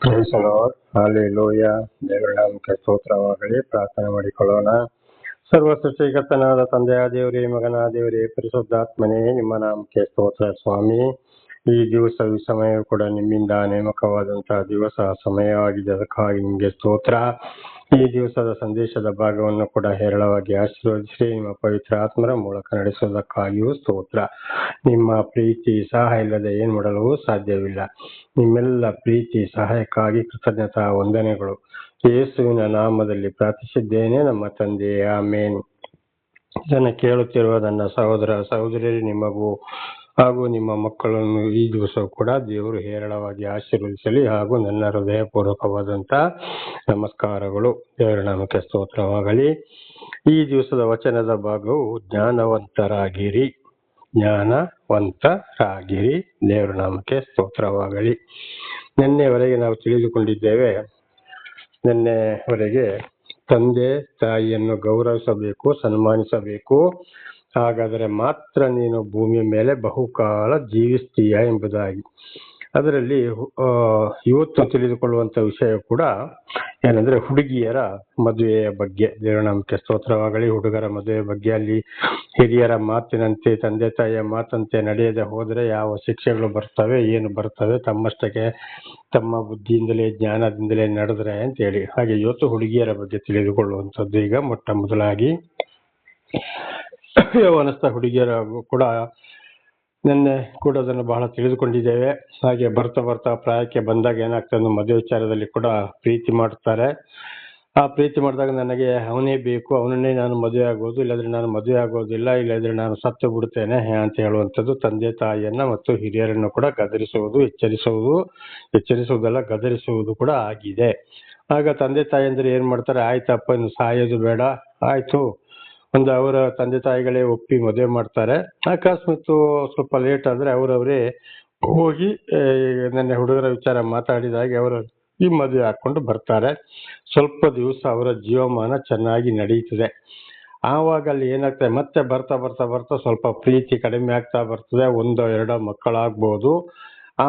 Price the lord. Hallelujah. ದೇವರ ನಾಮಕ್ಕೆ ಸ್ತೋತ್ರವಾಗಲಿ. ಪ್ರಾರ್ಥನೆ ಮಾಡಿಕೊಳ್ಳೋಣ. ಸರ್ವ ಸೃಷ್ಟಿಕರ್ತನಾದ ತಂದೆಯ ದೇವರೇ, ಮಗನ ದೇವರೇ, ಪರಿಶುದ್ಧಾತ್ಮನೇ, ನಿಮ್ಮ ನಾಮಕ್ಕೆ ಸ್ತೋತ್ರ ಸ್ವಾಮಿ. ಈ ದಿವಸ ಈ ಸಮಯ ಕೂಡ ನಿಮ್ಮಿಂದ ನೇಮಕವಾದಂತಹ ದಿವಸ ಸಮಯವಾಗಿದೆ, ಅದಕ್ಕಾಗಿ ನಿಮಗೆ ಸ್ತೋತ್ರ. ಈ ದಿವಸದ ಸಂದೇಶದ ಭಾಗವನ್ನು ಕೂಡ ಹೇರಳವಾಗಿ ಆಶೀರ್ವದಿಸಿ ನಿಮ್ಮ ಪವಿತ್ರ ಆತ್ಮರ ಮೂಲಕ ನಡೆಸುವುದಕ್ಕಾಗಿಯೂ ಸ್ತೋತ್ರ. ನಿಮ್ಮ ಪ್ರೀತಿ ಸಹಾಯ ಇಲ್ಲದೆ ಏನ್ ಮಾಡಲು ಸಾಧ್ಯವಿಲ್ಲ. ನಿಮ್ಮೆಲ್ಲ ಪ್ರೀತಿ ಸಹಾಯಕ್ಕಾಗಿ ಕೃತಜ್ಞತಾ ವಂದನೆಗಳು. ಯೇಸುವಿನ ನಾಮದಲ್ಲಿ ಪ್ರಾರ್ಥಿಸಿದ್ದೇನೆ ನಮ್ಮ ತಂದೆ, ಆಮೇನ್. ಇದನ್ನು ಕೇಳುತ್ತಿರುವ ನನ್ನ ಸಹೋದರ ಸಹೋದರಿಯರು, ನಿಮಗೂ ಹಾಗೂ ನಿಮ್ಮ ಮಕ್ಕಳನ್ನು ಈ ದಿವಸ ಕೂಡ ದೇವರು ಹೇರಳವಾಗಿ ಆಶೀರ್ವದಿಸಲಿ ಹಾಗೂ ನನ್ನ ಹೃದಯಪೂರ್ವಕವಾದಂತ ನಮಸ್ಕಾರಗಳು. ದೇವರ ನಾಮಕ್ಕೆ ಸ್ತೋತ್ರವಾಗಲಿ. ಈ ದಿವಸದ ವಚನದ ಭಾಗವು ಜ್ಞಾನವಂತರಾಗಿರಿ, ಜ್ಞಾನವಂತರಾಗಿರಿ. ದೇವರ ನಾಮಕ್ಕೆ ಸ್ತೋತ್ರವಾಗಲಿ. ನಿನ್ನೆವರೆಗೆ ನಾವು ತಿಳಿದುಕೊಂಡಿದ್ದೇವೆ, ನಿನ್ನೆವರೆಗೆ ತಂದೆ ತಾಯಿಯನ್ನು ಗೌರವಿಸಬೇಕು, ಸನ್ಮಾನಿಸಬೇಕು, ಹಾಗಾದರೆ ಮಾತ್ರ ನೀನು ಭೂಮಿಯ ಮೇಲೆ ಬಹುಕಾಲ ಜೀವಿಸ್ತೀಯ ಎಂಬುದಾಗಿ. ಅದರಲ್ಲಿ ಇವತ್ತು ತಿಳಿದುಕೊಳ್ಳುವಂತ ವಿಷಯ ಕೂಡ ಏನಂದ್ರೆ ಹುಡುಗಿಯರ ಮದುವೆಯ ಬಗ್ಗೆ. ದೇವರ ನಾಮಕ್ಕೆ ಸ್ತೋತ್ರವಾಗಲಿ. ಹುಡುಗರ ಮದುವೆ ಬಗ್ಗೆ ಅಲ್ಲಿ ಹಿರಿಯರ ಮಾತಿನಂತೆ, ತಂದೆ ತಾಯಿಯ ಮಾತಂತೆ ನಡೆಯದೆ ಹೋದರೆ ಯಾವ ಶಿಕ್ಷೆಗಳು ಬರ್ತವೆ, ಏನು ಬರ್ತವೆ, ತಮ್ಮಷ್ಟಕ್ಕೆ ತಮ್ಮ ಬುದ್ಧಿಯಿಂದಲೇ ಜ್ಞಾನದಿಂದಲೇ ನಡೆದ್ರೆ ಅಂತೇಳಿ. ಹಾಗೆ ಇವತ್ತು ಹುಡುಗಿಯರ ಬಗ್ಗೆ ತಿಳಿದುಕೊಳ್ಳುವಂಥದ್ದು. ಈಗ ಮೊಟ್ಟ ಮೊದಲಾಗಿ ಯೌವನಸ್ಥ ಹುಡುಗಿಯರ ಕೂಡ ನಿನ್ನೆ ಕೂಡ ಅದನ್ನು ಬಹಳ ತಿಳಿದುಕೊಂಡಿದ್ದೇವೆ. ಹಾಗೆ ಬರ್ತಾ ಬರ್ತಾ ಪ್ರಾಯಕ್ಕೆ ಬಂದಾಗ ಏನಾಗ್ತದೆ, ಮದುವೆ ವಿಚಾರದಲ್ಲಿ ಕೂಡ ಪ್ರೀತಿ ಮಾಡ್ತಾರೆ. ಆ ಪ್ರೀತಿ ಮಾಡಿದಾಗ ನನಗೆ ಅವನೇ ಬೇಕು, ಅವನನ್ನೇ ನಾನು ಮದುವೆ ಆಗೋದು, ಇಲ್ಲಾಂದ್ರೆ ನಾನು ಮದುವೆ ಆಗೋದಿಲ್ಲ, ಇಲ್ಲಾಂದ್ರೆ ನಾನು ಸತ್ತು ಬಿಡ್ತೇನೆ ಅಂತ ಹೇಳುವಂಥದ್ದು ತಂದೆ ತಾಯಿಯನ್ನ ಮತ್ತು ಹಿರಿಯರನ್ನು ಕೂಡ ಗದರಿಸುವುದು, ಎಚ್ಚರಿಸುವುದಲ್ಲ ಗದರಿಸುವುದು ಕೂಡ ಆಗಿದೆ. ಆಗ ತಂದೆ ತಾಯಿ ಅಂದ್ರೆ ಏನ್ ಮಾಡ್ತಾರೆ, ಆಯ್ತಪ್ಪ ಇನ್ನು ಸಾಯೋದು ಬೇಡ, ಆಯ್ತು ಒಂದು ಅವರ ತಂದೆ ತಾಯಿಗಳೇ ಒಪ್ಪಿ ಮದುವೆ ಮಾಡ್ತಾರೆ. ಅಕಸ್ಮಾತ್ ಸ್ವಲ್ಪ ಲೇಟ್ ಆದ್ರೆ ಅವರವರೇ ಹೋಗಿ ನನ್ನ ಹುಡುಗರ ವಿಚಾರ ಮಾತಾಡಿದಾಗೆ ಅವರು ಈ ಮದುವೆ ಹಾಕೊಂಡು ಬರ್ತಾರೆ. ಸ್ವಲ್ಪ ದಿವಸ ಅವರ ಜೀವಮಾನ ಚೆನ್ನಾಗಿ ನಡೀತದೆ. ಆವಾಗ ಅಲ್ಲಿ ಏನಾಗ್ತದೆ, ಮತ್ತೆ ಬರ್ತಾ ಬರ್ತಾ ಬರ್ತಾ ಸ್ವಲ್ಪ ಪ್ರೀತಿ ಕಡಿಮೆ ಆಗ್ತಾ ಬರ್ತದೆ. 1-2 ಮಕ್ಕಳಾಗ್ಬೋದು.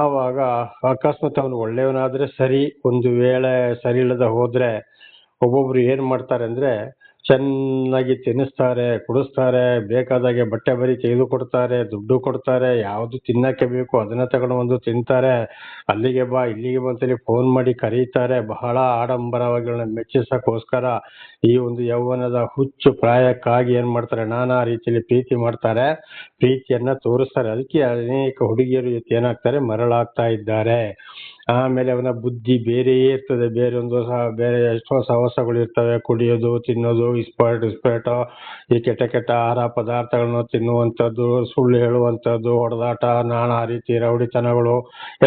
ಆವಾಗ ಅಕಸ್ಮಾತ್ ಅವನು ಒಳ್ಳೆಯವನಾದ್ರೆ ಸರಿ, ಒಂದು ವೇಳೆ ಸರಿ ಇಲ್ಲದ ಹೋದ್ರೆ ಒಬ್ಬೊಬ್ರು ಏನ್ ಮಾಡ್ತಾರೆ ಅಂದ್ರೆ ಚೆನ್ನಾಗಿ ತಿನ್ನಿಸ್ತಾರೆ, ಕುಡಿಸ್ತಾರೆ, ಬೇಕಾದಾಗೆ ಬಟ್ಟೆ ಬರಿ ತೆಗೆದು ಕೊಡ್ತಾರೆ, ದುಡ್ಡು ಕೊಡ್ತಾರೆ, ಯಾವ್ದು ತಿನ್ನಕ್ಕೆ ಬೇಕು ಅದನ್ನ ತಗೊಂಡು ಬಂದು ತಿಂತಾರೆ, ಅಲ್ಲಿಗೆ ಬಾ ಇಲ್ಲಿಗೆ ಬಂತೇಳಿ ಫೋನ್ ಮಾಡಿ ಕರೀತಾರೆ. ಬಹಳ ಆಡಂಬರವಾಗಿ ಮೆಚ್ಚಿಸಕ್ಕೋಸ್ಕರ ಈ ಒಂದು ಯೌವನದ ಹುಚ್ಚು ಪ್ರಾಯಕ್ಕಾಗಿ ಏನ್ ಮಾಡ್ತಾರೆ, ನಾನಾ ರೀತಿಯಲ್ಲಿ ಪ್ರೀತಿ ಮಾಡ್ತಾರೆ, ಪ್ರೀತಿಯನ್ನ ತೋರಿಸ್ತಾರೆ. ಅದಕ್ಕೆ ಅನೇಕ ಹುಡುಗಿಯರು ಏನಾಗ್ತಾರೆ, ಮರಳಾಗ್ತಾ ಇದ್ದಾರೆ. ಆಮೇಲೆ ಅವನ ಬುದ್ಧಿ ಬೇರೆಯೇ ಇರ್ತದೆ, ಬೇರೆ ಎಷ್ಟೋ ಸಹವಾಸಗಳು ಇರ್ತವೆ, ಕುಡಿಯೋದು, ತಿನ್ನೋದು, ಇಸ್ಪೇಟು, ಈ ಕೆಟ್ಟ ಆಹಾರ ಪದಾರ್ಥಗಳನ್ನು ತಿನ್ನುವಂಥದ್ದು, ಸುಳ್ಳು ಹೇಳುವಂಥದ್ದು, ಹೊಡೆದಾಟ, ನಾನಾ ರೀತಿ ರೌಡಿತನಗಳು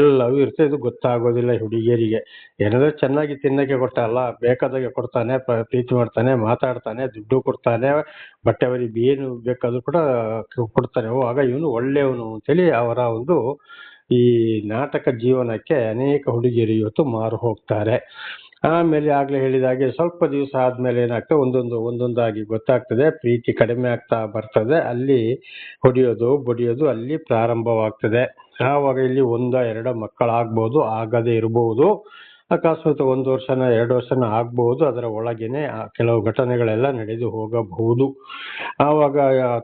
ಎಲ್ಲವೂ ಇರ್ತದೆ. ಇದು ಗೊತ್ತಾಗೋದಿಲ್ಲ ಹುಡುಗಿಯರಿಗೆ. ಏನಾದ್ರೆ ಚೆನ್ನಾಗಿ ತಿನ್ನಕ್ಕೆ ಕೊಟ್ಟಲ್ಲ, ಬೇಕಾದಾಗೆ ಕೊಡ್ತಾನೆ, ಪ್ರೀತಿ ಮಾಡ್ತಾನೆ, ಮಾತಾಡ್ತಾನೆ, ದುಡ್ಡು ಕೊಡ್ತಾನೆ, ಬಟ್ಟೆ ಬರಿ ಏನು ಬೇಕಾದ್ರೂ ಕೂಡ ಕೊಡ್ತಾನೆ. ಆಗ ಇವನು ಒಳ್ಳೆಯವನು ಅಂತೇಳಿ ಅವರ ಒಂದು ಈ ನಾಟಕ ಜೀವನಕ್ಕೆ ಅನೇಕ ಹುಡುಗಿಯರು ಇವತ್ತು ಮಾರು ಹೋಗ್ತಾರೆ. ಆಮೇಲೆ ಆಗ್ಲೇ ಹೇಳಿದಾಗೆ ಸ್ವಲ್ಪ ದಿವಸ ಆದ್ಮೇಲೆ ಏನಾಗ್ತದೆ, ಒಂದೊಂದಾಗಿ ಗೊತ್ತಾಗ್ತದೆ, ಪ್ರೀತಿ ಕಡಿಮೆ ಆಗ್ತಾ ಬರ್ತದೆ. ಅಲ್ಲಿ ಹೊಡೆಯೋದು ಬಡಿಯೋದು ಅಲ್ಲಿ ಪ್ರಾರಂಭವಾಗ್ತದೆ. ಆವಾಗ ಇಲ್ಲಿ 1-2 ಮಕ್ಕಳಾಗ್ಬೋದು, ಆಗದೆ ಇರಬಹುದು. ಅಕಸ್ಮಾತ್ 1 ವರ್ಷನ 2 ವರ್ಷನ ಆಗ್ಬಹುದು. ಅದರ ಒಳಗೇನೆ ಕೆಲವು ಘಟನೆಗಳೆಲ್ಲ ನಡೆದು ಹೋಗಬಹುದು. ಆವಾಗ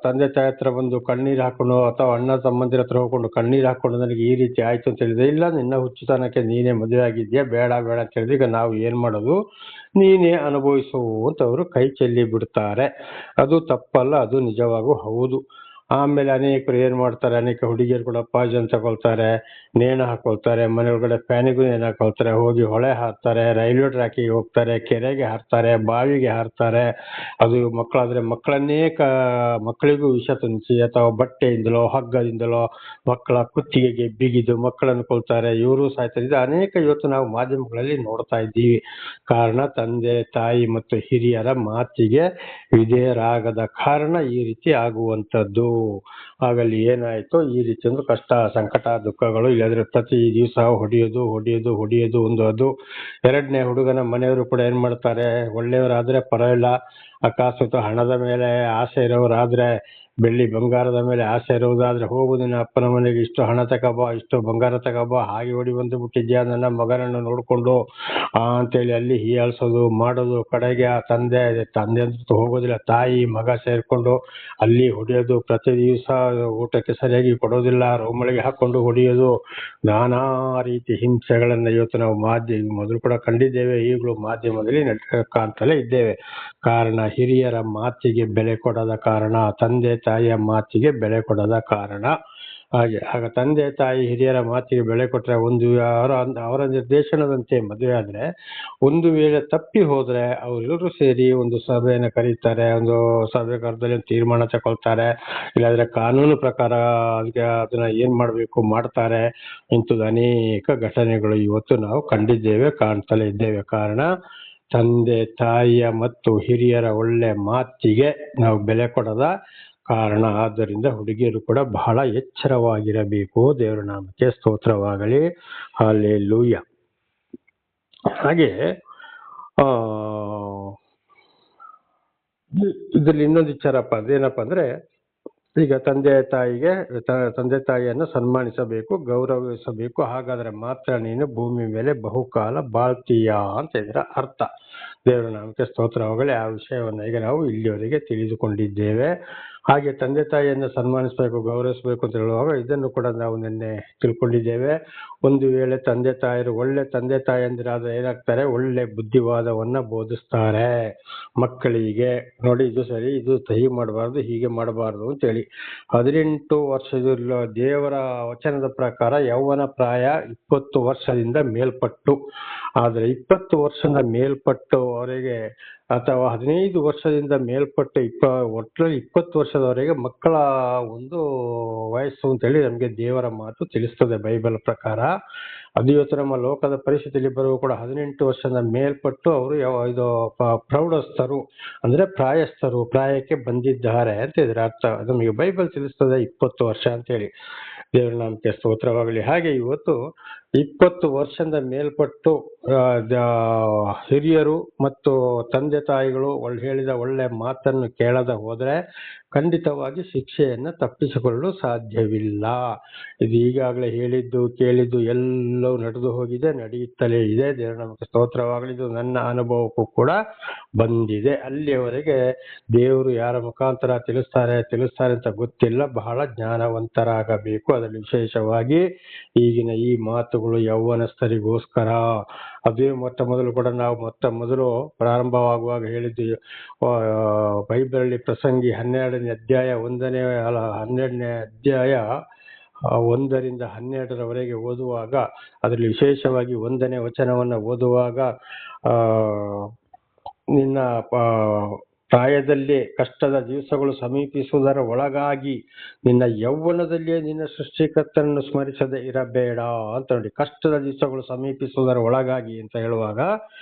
ತಂದೆ ತಾಯಿ ಹತ್ರ ಬಂದು ಕಣ್ಣೀರು ಹಾಕೊಂಡು, ಅಥವಾ ಅಣ್ಣ ತಮ್ಮಂದಿರ ಹತ್ರ ಹೋಗ್ಕೊಂಡು ಕಣ್ಣೀರು ಹಾಕೊಂಡು, ನನಗೆ ಈ ರೀತಿ ಆಯ್ತು ಅಂತ ಹೇಳಿದ್ರೆ, ಇಲ್ಲ ನಿನ್ನ ಹುಚ್ಚುತನಕ್ಕೆ ನೀನೇ ಮದುವೆ ಆಗಿದ್ಯಾ, ಬೇಡ ಅಂತ ಹೇಳಿದ್ರೆ ಈಗ ನಾವು ಏನ್ ಮಾಡೋದು, ನೀನೇ ಅನುಭವಿಸು ಅಂತ ಅವರು ಕೈ ಚೆಲ್ಲಿ ಬಿಡ್ತಾರೆ. ಅದು ತಪ್ಪಲ್ಲ, ಅದು ನಿಜವಾಗೂ ಹೌದು. ಆಮೇಲೆ ಅನೇಕರು ಏನ್ ಮಾಡ್ತಾರೆ, ಅನೇಕ ಹುಡುಗಿಯರು ಕೂಡ ಪಾಯ್ಸನ್ ತಗೊಳ್ತಾರೆ, ನೇಣು ಹಾಕೊಳ್ತಾರೆ, ಮನೆ ಒಳಗಡೆ ಫ್ಯಾನಿಗೂ ನೇಣು ಹಾಕೊಳ್ತಾರೆ, ಹೋಗಿ ಹೊಳೆ ಹಾರ್ತಾರೆ, ರೈಲ್ವೆ ಟ್ರ್ಯಾಕಿಗೆ ಹೋಗ್ತಾರೆ, ಕೆರೆಗೆ ಹಾರ್ತಾರೆ, ಬಾವಿಗೆ ಹಾರ್ತಾರೆ. ಅದು ಮಕ್ಕಳಾದ್ರೆ ಮಕ್ಕಳಿಗೂ ವಿಷ ತುಂಬಿಸಿ ಅಥವಾ ಬಟ್ಟೆಯಿಂದಲೋ ಹಗ್ಗದಿಂದಲೋ ಮಕ್ಕಳ ಕುತ್ತಿಗೆಗೆ ಬಿಗಿದು ಮಕ್ಕಳನ್ನು ಕೊಲ್ತಾರೆ, ಇವರು ಸಾಯ್ತಾರೆ. ಅನೇಕ ಇವತ್ತು ನಾವು ಮಾಧ್ಯಮಗಳಲ್ಲಿ ನೋಡ್ತಾ ಇದ್ದೀವಿ. ಕಾರಣ ತಂದೆ ತಾಯಿ ಮತ್ತು ಹಿರಿಯರ ಮಾತಿಗೆ ವಿಧೇಯರಾಗದ ಕಾರಣ ಈ ರೀತಿ ಆಗುವಂಥದ್ದು. ಆಗಲ್ಲಿ ಏನಾಯ್ತು, ಈ ರೀತಿ ಒಂದು ಕಷ್ಟ, ಸಂಕಟ, ದುಃಖಗಳು. ಇಲ್ಲಾಂದ್ರೆ ಪ್ರತಿ ದಿವಸ ಹೊಡೆಯೋದು ಒಂದು. ಅದು 2ನೇ ಹುಡುಗನ ಮನೆಯವರು ಕೂಡ ಏನ್ ಮಾಡ್ತಾರೆ, ಒಳ್ಳೆಯವರಾದ್ರೆ ಪರವಾಗಿಲ್ಲ, ಅಕಸ್ಮಾತ್ ಹಣದ ಮೇಲೆ ಆಸೆ ಇರೋರಾದ್ರೆ ಬೆಳ್ಳಿ ಬಂಗಾರದ ಮೇಲೆ ಆಸೆ ಇರುವುದಾದ್ರೆ ಹೋಗು ನಿನ್ನ ಅಪ್ಪನ ಮನೆಗೆ, ಇಷ್ಟು ಹಣ ತಗೋಬಾ, ಇಷ್ಟು ಬಂಗಾರ ತಗೋಬಾ, ಹಾಗೆ ಓಡಿ ಬಂದು ಬಿಟ್ಟಿದ್ಯಾ ನನ್ನ ಮಗನನ್ನು ನೋಡ್ಕೊಂಡು ಅಂತೇಳಿ ಅಲ್ಲಿ ಹೀಯಾಳ್ಸೋದು ಮಾಡೋದು. ಕಡೆಗೆ ಆ ತಂದೆ ಅಂತ ಹೋಗೋದಿಲ್ಲ, ತಾಯಿ ಮಗ ಸೇರ್ಕೊಂಡು ಅಲ್ಲಿ ಹೊಡೆಯೋದು. ಪ್ರತಿ ದಿವಸ ಊಟಕ್ಕೆ ಸರಿಯಾಗಿ ಕೊಡೋದಿಲ್ಲ, ರೋಮಳಿಗೆ ಹಾಕೊಂಡು ಹೊಡೆಯೋದು. ನಾನಾ ರೀತಿ ಹಿಂಸೆಗಳನ್ನ ಇವತ್ತು ನಾವು ಮೊದಲು ಕೂಡ ಕಂಡಿದ್ದೇವೆ, ಈಗಲೂ ಮಾಧ್ಯಮದಲ್ಲಿ ಕಾಣ್ತಲೇ ಇದ್ದೇವೆ. ಕಾರಣ ಹಿರಿಯರ ಮಾತಿಗೆ ಬೆಲೆ ಕೊಡದ ಕಾರಣ, ತಂದೆ ತಾಯಿಯ ಮಾತಿಗೆ ಬೆಲೆ ಕೊಡದ ಕಾರಣ. ಆಗ ತಂದೆ ತಾಯಿ ಹಿರಿಯರ ಮಾತಿಗೆ ಬೆಲೆ ಕೊಟ್ರೆ ಅವರ ನಿರ್ದೇಶನದಂತೆ ಮದುವೆ ಆದ್ರೆ, ಒಂದು ವೇಳೆ ತಪ್ಪಿ ಹೋದ್ರೆ ಅವರೆಲ್ಲರೂ ಸೇರಿ ಒಂದು ಸಭೆಯನ್ನು ಕರೀತಾರೆ, ಒಂದು ಸಭೆ ಕರೆದಲ್ಲಿ ಒಂದು ತೀರ್ಮಾನ ತಗೊಳ್ತಾರೆ, ಇಲ್ಲಾಂದ್ರೆ ಕಾನೂನು ಪ್ರಕಾರ ಅದನ್ನ ಏನ್ ಮಾಡ್ಬೇಕು ಮಾಡ್ತಾರೆ. ಇಂಥದ್ದು ಅನೇಕ ಘಟನೆಗಳು ಇವತ್ತು ನಾವು ಕಂಡಿದ್ದೇವೆ, ಕಾಣ್ತಲೇ ಇದ್ದೇವೆ. ಕಾರಣ ತಂದೆ ತಾಯಿಯ ಮತ್ತು ಹಿರಿಯರ ಒಳ್ಳೆ ಮಾತಿಗೆ ನಾವು ಬೆಲೆ ಕೊಡದ ಕಾರಣ. ಆದ್ದರಿಂದ ಹುಡುಗಿಯರು ಕೂಡ ಬಹಳ ಎಚ್ಚರವಾಗಿರಬೇಕು. ದೇವರ ನಾಮಕ್ಕೆ ಸ್ತೋತ್ರವಾಗಲಿ, ಹಲ್ಲೆಲೂಯಾ. ಹಾಗೆ ಇದರಲ್ಲಿ ಇನ್ನೊಂದು ವಿಚಾರಪ್ಪ, ಅದೇನಪ್ಪ ಅಂದ್ರೆ, ಈಗ ತಂದೆ ತಾಯಿಯನ್ನು ಸನ್ಮಾನಿಸಬೇಕು, ಗೌರವಿಸಬೇಕು. ಹಾಗಾದ್ರೆ ಮಾತ್ರ ನೀನು ಭೂಮಿ ಮೇಲೆ ಬಹುಕಾಲ ಬಾಳ್ತೀಯಾ ಅಂತ ಇದರ ಅರ್ಥ. ದೇವರ ನಾಮಕ್ಕೆ ಸ್ತೋತ್ರವಾಗಲಿ. ಆ ವಿಷಯವನ್ನು ಈಗ ನಾವು ಇಲ್ಲಿವರೆಗೆ ತಿಳಿದುಕೊಂಡಿದ್ದೇವೆ. ಹಾಗೆ ತಂದೆ ತಾಯಿಯನ್ನು ಸನ್ಮಾನಿಸಬೇಕು, ಗೌರವಿಸಬೇಕು ಅಂತ ಹೇಳುವಾಗ ಇದನ್ನು ಕೂಡ ನಾವು ನಿನ್ನೆ ತಿಳ್ಕೊಂಡಿದ್ದೇವೆ. ಒಂದು ವೇಳೆ ತಂದೆ ತಾಯರು ಒಳ್ಳೆ ತಂದೆ ತಾಯಂದಿರಾದ್ರೆ ಏನಾಗ್ತಾರೆ, ಒಳ್ಳೆ ಬುದ್ಧಿವಾದವನ್ನ ಬೋಧಿಸ್ತಾರೆ ಮಕ್ಕಳಿಗೆ. ನೋಡಿ, ಇದು ಸರಿ, ಇದು ಹೀಗೆ ಮಾಡಬಾರ್ದು, ಹೀಗೆ ಮಾಡಬಾರ್ದು ಅಂತೇಳಿ. 18 ವರ್ಷದ ದೇವರ ವಚನದ ಪ್ರಕಾರ ಯೌವನ ಪ್ರಾಯ 20 ವರ್ಷದಿಂದ ಮೇಲ್ಪಟ್ಟು. ಆದ್ರೆ 20 ವರ್ಷದ ಮೇಲ್ಪಟ್ಟು ಅವರಿಗೆ, ಅಥವಾ 15 ವರ್ಷದಿಂದ ಮೇಲ್ಪಟ್ಟು ಒಟ್ಟಲ್ಲಿ 20 ವರ್ಷದವರೆಗೆ ಮಕ್ಕಳ ಒಂದು ವಯಸ್ಸು ಅಂತೇಳಿ ನಮಗೆ ದೇವರ ಮಾತು ತಿಳಿಸ್ತದೆ ಬೈಬಲ್ ಪ್ರಕಾರ. ಅದು ಇವತ್ತು ನಮ್ಮ ಲೋಕದ ಪರಿಸ್ಥಿತಿಯಲ್ಲಿ ಬರುವ ಕೂಡ 18 ವರ್ಷದ ಮೇಲ್ಪಟ್ಟು ಅವರು ಇದು ಪ್ರೌಢಸ್ಥರು ಅಂದ್ರೆ ಪ್ರಾಯಸ್ಥರು, ಪ್ರಾಯಕ್ಕೆ ಬಂದಿದ್ದಾರೆ ಅಂತ ಇದ್ರ ಅರ್ಥ. ನಮಗೆ ಬೈಬಲ್ ತಿಳಿಸ್ತದೆ 20 ವರ್ಷ ಅಂತೇಳಿ. ದೇವರ ನಾಮಕ್ಕೆ ಸ್ತೋತ್ರವಾಗಲಿ. ಹಾಗೆ ಇವತ್ತು 20 ವರ್ಷದ ಮೇಲ್ಪಟ್ಟು ಹಿರಿಯರು ಮತ್ತು ತಂದೆ ತಾಯಿಗಳು ಹೇಳಿದ ಒಳ್ಳೆ ಮಾತನ್ನು ಕೇಳದ ಹೋದ್ರೆ ಖಂಡಿತವಾಗಿ ಶಿಕ್ಷೆಯನ್ನು ತಪ್ಪಿಸಿಕೊಳ್ಳಲು ಸಾಧ್ಯವಿಲ್ಲ. ಇದು ಈಗಾಗಲೇ ಹೇಳಿದ್ದು ಕೇಳಿದ್ದು ಎಲ್ಲವೂ ನಡೆದು ಹೋಗಿದೆ, ನಡೆಯುತ್ತಲೇ ಇದೆ. ದೇವರ ನಮಗೆ ಸ್ತೋತ್ರವಾಗಲಿ. ಇದು ನನ್ನ ಅನುಭವಕ್ಕೂ ಕೂಡ ಬಂದಿದೆ. ಅಲ್ಲಿಯವರೆಗೆ ದೇವರು ಯಾರ ಮುಖಾಂತರ ತಿಳಿಸ್ತಾರೆ ಅಂತ ಗೊತ್ತಿಲ್ಲ. ಬಹಳ ಜ್ಞಾನವಂತರಾಗಬೇಕು. ಅದರಲ್ಲಿ ವಿಶೇಷವಾಗಿ ಈಗಿನ ಈ ಮಾತುಗಳು ಯೌವನಸ್ಥರಿಗೋಸ್ಕರ. ಅದೇ ಮೊದಲು ಕೂಡ ನಾವು ಮೊದಲು ಪ್ರಾರಂಭವಾಗುವಾಗ ಹೇಳಿದ್ದು, ಬೈಬಲಲ್ಲಿ ಪ್ರಸಂಗಿ 12ನೇ ಅಧ್ಯಾಯ 12ನೇ ಅಧ್ಯಾಯ 1ರಿಂದ 12ರವರೆಗೆ ಓದುವಾಗ, ಅದರಲ್ಲಿ ವಿಶೇಷವಾಗಿ 1ನೇ ವಚನವನ್ನು ಓದುವಾಗ, ನಿನ್ನ ಪ್ರಾಯದಲ್ಲಿ ಕಷ್ಟದ ದಿವಸಗಳು ಸಮೀಪಿಸುವುದರ ಒಳಗಾಗಿ ನಿನ್ನ ಯೌವನದಲ್ಲಿಯೇ ನಿನ್ನ ಸೃಷ್ಟಿಕರ್ತನನ್ನು ಸ್ಮರಿಸದೆ ಇರಬೇಡ ಅಂತ ನೋಡಿ. ಕಷ್ಟದ ದಿವಸಗಳು ಸಮೀಪಿಸುವುದರ ಒಳಗಾಗಿ ಅಂತ ಹೇಳುವಾಗ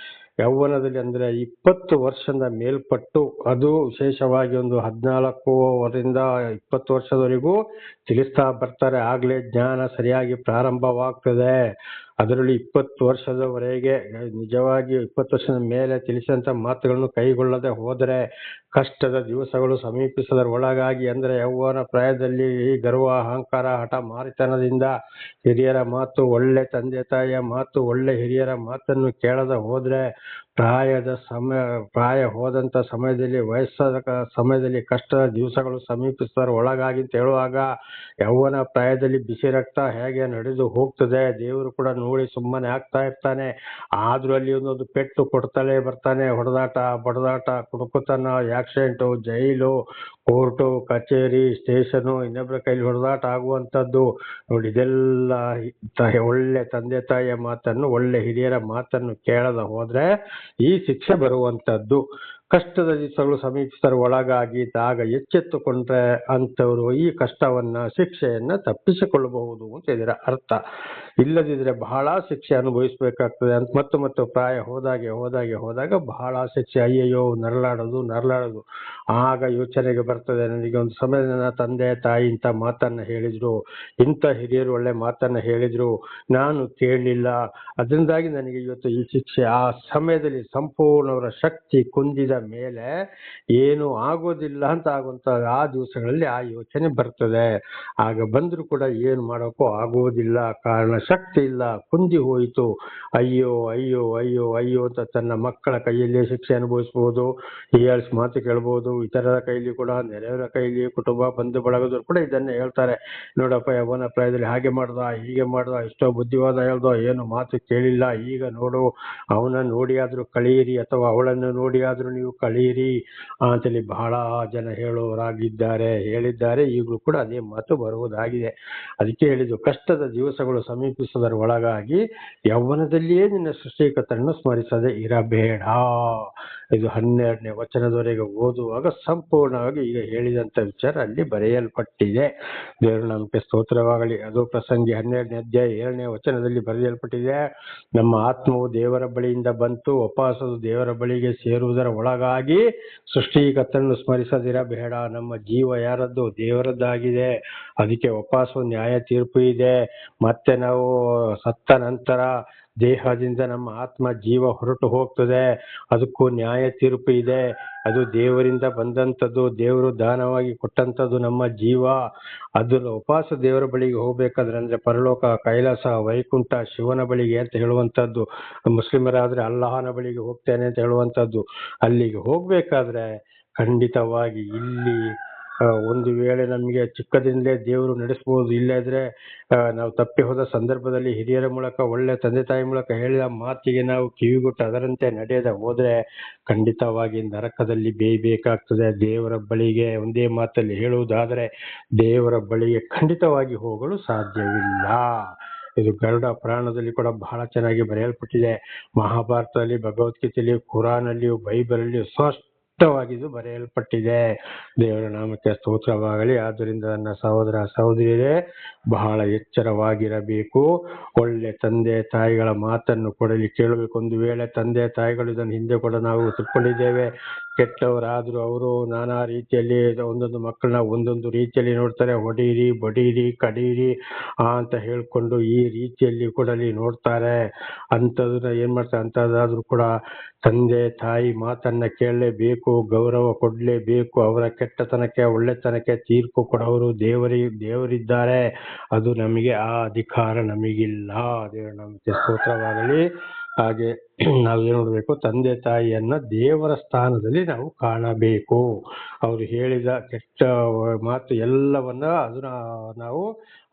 ಯೌವನದಲ್ಲಿ ಅಂದ್ರೆ 20 ವರ್ಷದ ಮೇಲ್ಪಟ್ಟು, ಅದು ವಿಶೇಷವಾಗಿ ಒಂದು 14ರಿಂದ 20 ವರ್ಷದವರೆಗೂ ತಿಳಿಸ್ತಾ ಬರ್ತಾರೆ. ಆಗ್ಲೇ ಜ್ಞಾನ ಸರಿಯಾಗಿ ಪ್ರಾರಂಭವಾಗ್ತದೆ. ಅದರಲ್ಲಿ 20 ವರ್ಷದವರೆಗೆ ನಿಜವಾಗಿ 20 ವರ್ಷದ ಮೇಲೆ ತಿಳಿಸಿದಂತ ಮಾತುಗಳನ್ನು ಕೈಗೊಳ್ಳದೆ ಹೋದರೆ ಕಷ್ಟದ ದಿವಸಗಳು ಸಮೀಪಿಸದರ ಒಳಗಾಗಿ, ಅಂದ್ರೆ ಯೌವನ ಪ್ರಾಯದಲ್ಲಿ ಗರ್ವ, ಅಹಂಕಾರ, ಹಠ ಮಾರಿತನದಿಂದ ಹಿರಿಯರ ಮಾತು, ಒಳ್ಳೆ ತಂದೆ ತಾಯಿಯ ಮಾತು, ಒಳ್ಳೆ ಹಿರಿಯರ ಮಾತನ್ನು ಕೇಳದ ಹೋದ್ರೆ ಪ್ರಾಯ ಹೋದಂತ ಸಮಯದಲ್ಲಿ, ವಯಸ್ಸಾದ ಸಮಯದಲ್ಲಿ ಕಷ್ಟದ ದಿವಸಗಳು ಸಮೀಪಿಸುವುದರ ಒಳಗಾಗಿ ಅಂತ ಹೇಳುವಾಗ, ಯೌವನ ಪ್ರಾಯದಲ್ಲಿ ಬಿಸಿ ರಕ್ತ ಹೇಗೆ ನಡೆದು ಹೋಗ್ತದೆ, ದೇವರು ಕೂಡ ನೋಡಿ ಸುಮ್ಮನೆ ಆಗ್ತಾ ಇರ್ತಾನೆ. ಆದ್ರೂ ಅಲ್ಲಿ ಒಂದೊಂದು ಪೆಟ್ಟು ಕೊಡ್ತಲೇ ಬರ್ತಾನೆ. ಹೊಡೆದಾಟ, ಬಡದಾಟ, ಕುಡುಕುತನ, ಆಕ್ಸಿಡೆಂಟು, ಜೈಲು, ಕೋರ್ಟು, ಕಚೇರಿ, ಸ್ಟೇಷನು, ಇನ್ನೊಬ್ಬರ ಕೈಲಿ ಹೊಡೆದಾಟ ಆಗುವಂಥದ್ದು ನೋಡಿ. ಇದೆಲ್ಲ ಒಳ್ಳೆ ತಂದೆ ತಾಯಿಯ ಮಾತನ್ನು, ಒಳ್ಳೆ ಹಿರಿಯರ ಮಾತನ್ನು ಕೇಳದ ಹೋದ್ರೆ ಈ ಶಿಕ್ಷೆ ಬರುವಂತದ್ದು. ಕಷ್ಟದ ದಿವಸಗಳು ಸಮೀಪಿಸರ ಒಳಗಾಗಿ ಆಗ ಎಚ್ಚೆತ್ತುಕೊಂಡ್ರೆ ಅಂತವರು ಈ ಕಷ್ಟವನ್ನ, ಶಿಕ್ಷೆಯನ್ನ ತಪ್ಪಿಸಿಕೊಳ್ಳಬಹುದು ಅಂತ ಇದರ ಅರ್ಥ. ಇಲ್ಲದಿದ್ರೆ ಬಹಳ ಶಿಕ್ಷೆ ಅನುಭವಿಸಬೇಕಾಗ್ತದೆ ಅಂತ. ಮತ್ತು ಪ್ರಾಯ ಹೋದಾಗ ಬಹಳ ಶಿಕ್ಷೆ. ಅಯ್ಯಯ್ಯೋ ನರಳಾಡೋದು. ಆಗ ಯೋಚನೆಗೆ ಬರ್ತದೆ. ನನಗೆ ಒಂದು ಸಮಯ ನನ್ನ ತಂದೆ ತಾಯಿ ಇಂಥ ಮಾತನ್ನ ಹೇಳಿದ್ರು, ಇಂಥ ಹಿರಿಯರು ಒಳ್ಳೆ ಮಾತನ್ನ ಹೇಳಿದ್ರು, ನಾನು ಕೇಳಲಿಲ್ಲ, ಅದರಿಂದಾಗಿ ನನಗೆ ಇವತ್ತು ಈ ಶಿಕ್ಷೆ. ಆ ಸಮಯದಲ್ಲಿ ಸಂಪೂರ್ಣವರ ಶಕ್ತಿ ಕುಂದಿದ ಮೇಲೆ ಏನು ಆಗೋದಿಲ್ಲ ಅಂತ ಆಗುವಂತ ಆ ದಿವಸಗಳಲ್ಲಿ ಆ ಯೋಚನೆ ಬರ್ತದೆ. ಆಗ ಬಂದ್ರು ಕೂಡ ಏನು ಮಾಡೋಕ್ಕೂ ಆಗುವುದಿಲ್ಲ, ಕಾರಣ ಶಕ್ತಿ ಇಲ್ಲ, ಕುಂದಿ ಹೋಯಿತು. ಅಯ್ಯೋ ಅಯ್ಯೋ ಅಯ್ಯೋ ಅಯ್ಯೋ ಅಂತ ತನ್ನ ಮಕ್ಕಳ ಕೈಯಲ್ಲಿ ಶಿಕ್ಷೆ ಅನುಭವಿಸಬಹುದು, ಹೀಯಾಳಿಸಿ ಮಾತು ಕೇಳಬಹುದು, ಇತರರ ಕೈಲಿ ಕೂಡ, ನೆರೆಯವರ ಕೈಲಿ, ಕುಟುಂಬ ಬಂಧು ಬಳಗದವರು ಕೂಡ ಇದನ್ನ ಹೇಳ್ತಾರೆ. ನೋಡಪ್ಪ ಯವನ ಪ್ರಾಯದಲ್ಲಿ ಹಾಗೆ ಮಾಡ್ದ, ಹೀಗೆ ಮಾಡ್ದ, ಎಷ್ಟೋ ಬುದ್ಧಿವಾದ ಹೇಳ್ದ, ಏನು ಮಾತು ಕೇಳಿಲ್ಲ, ಈಗ ನೋಡು ಅವನ ನೋಡಿ ಆದ್ರೂ ಕಳೆಯಿರಿ ಅಥವಾ ಅವಳನ್ನು ನೋಡಿ ಆದ್ರೂ ನೀವು ಕಳೆಯಿರಿ ಅಂತೇಳಿ ಬಹಳ ಜನ ಹೇಳಿದ್ದಾರೆ. ಈಗಲೂ ಕೂಡ ಅದೇ ಮಾತು ಬರುವುದಾಗಿದೆ. ಅದಕ್ಕೆ ಹೇಳಿದ್ದು, ಕಷ್ಟದ ದಿವಸಗಳು ಸಮೀಪಿಸುವುದರ ಒಳಗಾಗಿ ಯೌವನದಲ್ಲಿಯೇ ನಿನ್ನ ಸೃಷ್ಟಿಕರ್ತನನ್ನು ಸ್ಮರಿಸದೆ ಇರಬೇಡ. ಇದು 12ನೇ ವಚನದವರೆಗೆ ಓದುವಾಗ ಸಂಪೂರ್ಣವಾಗಿ ಈಗ ಹೇಳಿದಂತ ವಿಚಾರ ಅಲ್ಲಿ ಬರೆಯಲ್ಪಟ್ಟಿದೆ. ದೇವರು ನಮಗೆ ಸ್ತೋತ್ರವಾಗಲಿ. ಅದು ಪ್ರಸಂಗಿ 12ನೇ ಅಧ್ಯಾಯ 7ನೇ ವಚನದಲ್ಲಿ ಬರೆಯಲ್ಪಟ್ಟಿದೆ. ನಮ್ಮ ಆತ್ಮವು ದೇವರ ಬಳಿಯಿಂದ ಬಂತು, ವಾಪಸು ದೇವರ ಬಳಿಗೆ ಸೇರುವುದರ ಒಳಗಾಗಿ ಸೃಷ್ಟಿಕರ್ತನನ್ನು ಸ್ಮರಿಸದಿರಬೇಡ. ನಮ್ಮ ಜೀವ ಯಾರದ್ದು? ದೇವರದ್ದಾಗಿದೆ. ಅದಕ್ಕೆ ವಾಪಸು ನ್ಯಾಯ ತೀರ್ಪು ಇದೆ. ಮತ್ತೆ ನಾವು ಸತ್ತ ನಂತರ ದೇಹದಿಂದ ನಮ್ಮ ಆತ್ಮ ಜೀವ ಹೊರಟು ಹೋಗ್ತದೆ, ಅದಕ್ಕೂ ನ್ಯಾಯ ತೀರ್ಪು ಇದೆ. ಅದು ದೇವರಿಂದ ಬಂದಂಥದ್ದು, ದೇವರು ದಾನವಾಗಿ ಕೊಟ್ಟಂಥದ್ದು ನಮ್ಮ ಜೀವ. ಅದು ವಾಪಸ್ ದೇವರ ಬಳಿಗೆ ಹೋಗ್ಬೇಕಾದ್ರೆ, ಅಂದ್ರೆ ಪರಲೋಕ, ಕೈಲಾಸ, ವೈಕುಂಠ, ಶಿವನ ಬಳಿಗೆ ಅಂತ ಹೇಳುವಂಥದ್ದು. ಮುಸ್ಲಿಮರಾದ್ರೆ ಅಲ್ಲಾಹನ ಬಳಿಗೆ ಹೋಗ್ತೇನೆ ಅಂತ ಹೇಳುವಂಥದ್ದು. ಅಲ್ಲಿಗೆ ಹೋಗ್ಬೇಕಾದ್ರೆ ಖಂಡಿತವಾಗಿ ಇಲ್ಲಿ ಒಂದು ವೇಳೆ ನಮಗೆ ಚಿಕ್ಕದಿಂದಲೇ ದೇವರು ನಡೆಸಬಹುದು. ಇಲ್ಲದ್ರೆ ನಾವು ತಪ್ಪಿ ಹೋದ ಸಂದರ್ಭದಲ್ಲಿ ಹಿರಿಯರ ಮೂಲಕ, ಒಳ್ಳೆ ತಂದೆ ತಾಯಿ ಮೂಲಕ ಹೇಳಿದ ಮಾತಿಗೆ ನಾವು ಕಿವಿಗೊಟ್ಟು ಅದರಂತೆ ನಡೆಯದೆ ಹೋದ್ರೆ ಖಂಡಿತವಾಗಿ ನರಕದಲ್ಲಿ ಬೇಯಬೇಕಾಗ್ತದೆ. ದೇವರ ಬಳಿಗೆ ಒಂದೇ ಮಾತಲ್ಲಿ ಹೇಳುವುದಾದರೆ ದೇವರ ಬಳಿಗೆ ಖಂಡಿತವಾಗಿ ಹೋಗಲು ಸಾಧ್ಯವಿಲ್ಲ. ಇದು ಗರುಡ ಪುರಾಣದಲ್ಲಿ ಕೂಡ ಬಹಳ ಚೆನ್ನಾಗಿ ಬರೆಯಲ್ಪಟ್ಟಿದೆ. ಮಹಾಭಾರತದಲ್ಲಿ, ಭಗವದ್ಗೀತೆಯಲ್ಲಿ, ಕುರಾನಲ್ಲಿಯೂ, ಬೈಬಲಲ್ಲಿಯೂ ಸ್ಪಷ್ಟವಾಗಿದ್ದು ಬರೆಯಲ್ಪಟ್ಟಿದೆ. ದೇವರ ನಾಮಕ್ಕೆ ಸ್ತೋತ್ರವಾಗಲಿ. ಆದ್ದರಿಂದ ನನ್ನ ಸಹೋದರ ಸಹೋದರಿಯರೇ, ಬಹಳ ಎಚ್ಚರವಾಗಿರಬೇಕು. ಒಳ್ಳೆ ತಂದೆ ತಾಯಿಗಳ ಮಾತನ್ನು ಕೊಡಲಿ ಕೇಳಬೇಕು. ಒಂದು ವೇಳೆ ತಂದೆ ತಾಯಿಗಳು ಇದನ್ನು ಹಿಂದೆ ಕೂಡ ನಾವು ತಿಳ್ಕೊಂಡಿದ್ದೇವೆ, ಕೆಟ್ಟವರಾದ್ರು ಅವರು ನಾನಾ ರೀತಿಯಲ್ಲಿ ಒಂದೊಂದು ಮಕ್ಕಳನ್ನ ಒಂದೊಂದು ರೀತಿಯಲ್ಲಿ ನೋಡ್ತಾರೆ. ಹೊಡೀರಿ, ಬಡೀರಿ, ಕಡೀರಿ ಅಂತ ಹೇಳ್ಕೊಂಡು ಈ ರೀತಿಯಲ್ಲಿ ಕೂಡ ನೋಡ್ತಾರೆ. ಅಂಥದನ್ನ ಏನ್ ಮಾಡ್ತಾರೆ, ಅಂಥದ್ದಾದ್ರೂ ಕೂಡ ತಂದೆ ತಾಯಿ ಮಾತನ್ನ ಕೇಳಲೇಬೇಕು, ಗೌರವ ಕೊಡ್ಲೇಬೇಕು. ಅವರ ಕೆಟ್ಟತನಕ್ಕೆ ಒಳ್ಳೆತನಕ್ಕೆ ತೀರ್ಪು ಕೊಡೋರು ದೇವರಿದ್ದಾರೆ. ಅದು ನಮಗೆ ಆ ಅಧಿಕಾರ ನಮಗಿಲ್ಲ. ದೇವರ ನಮಗೆ ಸ್ತೋತ್ರವಾಗಲಿ. ಹಾಗೆ ನಾವೇನು ನೋಡ್ಬೇಕು, ತಂದೆ ತಾಯಿಯನ್ನ ದೇವರ ಸ್ಥಾನದಲ್ಲಿ ನಾವು ಕಾಣಬೇಕು. ಅವರು ಹೇಳಿದ ಕೆಟ್ಟ ಮಾತು ಎಲ್ಲವನ್ನ ಅದನ್ನ ನಾವು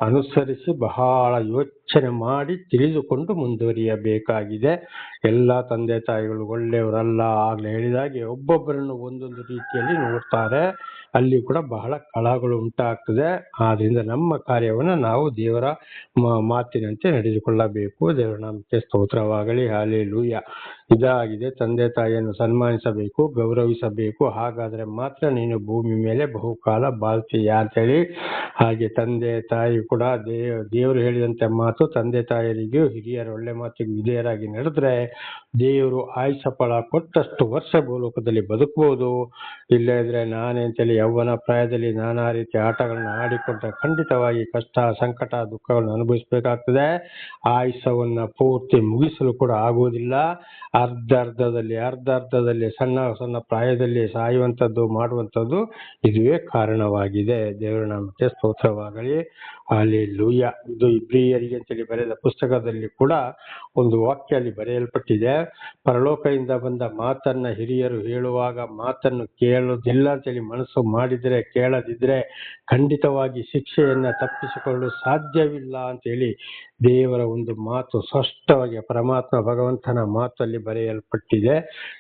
ಅನುಸರಿಸಿ ಬಹಳ ಯೋಚನೆ ಮಾಡಿ ತಿಳಿದುಕೊಂಡು ಮುಂದುವರಿಯಬೇಕಾಗಿದೆ. ಎಲ್ಲ ತಂದೆ ತಾಯಿಗಳು ಒಳ್ಳೆಯವರಲ್ಲ. ಆಗ್ಲೇ ಹೇಳಿದಾಗೆ ಒಬ್ಬೊಬ್ಬರನ್ನು ಒಂದೊಂದು ರೀತಿಯಲ್ಲಿ ನೋಡ್ತಾರೆ. ಅಲ್ಲಿ ಕೂಡ ಬಹಳ ಕಳಗಳು ಉಂಟಾಗ್ತದೆ. ಆದ್ರಿಂದ ನಮ್ಮ ಕಾರ್ಯವನ್ನು ನಾವು ದೇವರ ಮಾತಿನಂತೆ ನಡೆದುಕೊಳ್ಳಬೇಕು. ದೇವರ ನಾಮಕ್ಕೆ ಸ್ತೋತ್ರವಾಗಲಿ. ಹಲ್ಲೆಲೂಯಾ. ಇದಾಗಿದೆ, ತಂದೆ ತಾಯಿಯನ್ನು ಸನ್ಮಾನಿಸಬೇಕು, ಗೌರವಿಸಬೇಕು. ಹಾಗಾದ್ರೆ ಮಾತ್ರ ನೀನು ಭೂಮಿ ಮೇಲೆ ಬಹುಕಾಲ ಬಾಳ್ತೀಯ ಅಂತೇಳಿ. ಹಾಗೆ ತಂದೆ ತಾಯಿ ಕೂಡ ದೇವರು ಹೇಳಿದಂತೆ ಮಾತು, ತಂದೆ ತಾಯರಿಗೂ ಹಿರಿಯರ ಒಳ್ಳೆ ಮಾತಿಗೆ ವಿಧೇಯರಾಗಿ ನಡೆದ್ರೆ ದೇವರು ಆಯುಷ ಫಲ ಕೊಟ್ಟಷ್ಟು ವರ್ಷ ಭೂಲೋಕದಲ್ಲಿ ಬದುಕಬಹುದು. ಇಲ್ಲದ್ರೆ ನಾನೇ ಅಂತೇಳಿ ಯೌವನ ಪ್ರಾಯದಲ್ಲಿ ನಾನಾ ರೀತಿಯ ಆಟಗಳನ್ನ ಆಡಿಕೊಂಡ್ರೆ ಖಂಡಿತವಾಗಿ ಕಷ್ಟ, ಸಂಕಟ, ದುಃಖಗಳನ್ನು ಅನುಭವಿಸಬೇಕಾಗ್ತದೆ. ಆಯುಷ್ಯವನ್ನ ಪೂರ್ತಿ ಮುಗಿಸಲು ಕೂಡ ಆಗುವುದಿಲ್ಲ. ಅರ್ಧದಲ್ಲಿ ಸಣ್ಣ ಸಣ್ಣ ಪ್ರಾಯದಲ್ಲಿ ಸಾಯುವಂಥದ್ದು, ಮಾಡುವಂಥದ್ದು ಇದುವೇ ಕಾರಣವಾಗಿದೆ. ದೇವರ ನಾಮಕ್ಕೆ ಸ್ತೋತ್ರವಾಗಲಿ. ಹಲ್ಲೆಲೂಯಾ. ಇದು ಇಬ್ರಿಯರಿಗೆ ಅಂತೇಳಿ ಬರೆದ ಪುಸ್ತಕದಲ್ಲಿ ಕೂಡ ಒಂದು ವಾಕ್ಯ ಅಲ್ಲಿ ಬರೆಯಲ್ಪಟ್ಟಿದೆ. ಪರಲೋಕದಿಂದ ಬಂದ ಮಾತನ್ನ ಹಿರಿಯರು ಹೇಳುವಾಗ ಮಾತನ್ನು ಕೇಳೋದಿಲ್ಲ ಅಂತೇಳಿ ಮನಸ್ಸು ಮಾಡಿದ್ರೆ, ಕೇಳದಿದ್ರೆ ಖಂಡಿತವಾಗಿ ಶಿಕ್ಷೆಯನ್ನ ತಪ್ಪಿಸಿಕೊಳ್ಳಲು ಸಾಧ್ಯವಿಲ್ಲ ಅಂತೇಳಿ ದೇವರ ಒಂದು ಮಾತು ಸ್ಪಷ್ಟವಾಗಿ ಪರಮಾತ್ಮ ಭಗವಂತನ ಮಾತಲ್ಲಿ ಬರೆಯಲ್ಪಟ್ಟಿದೆ.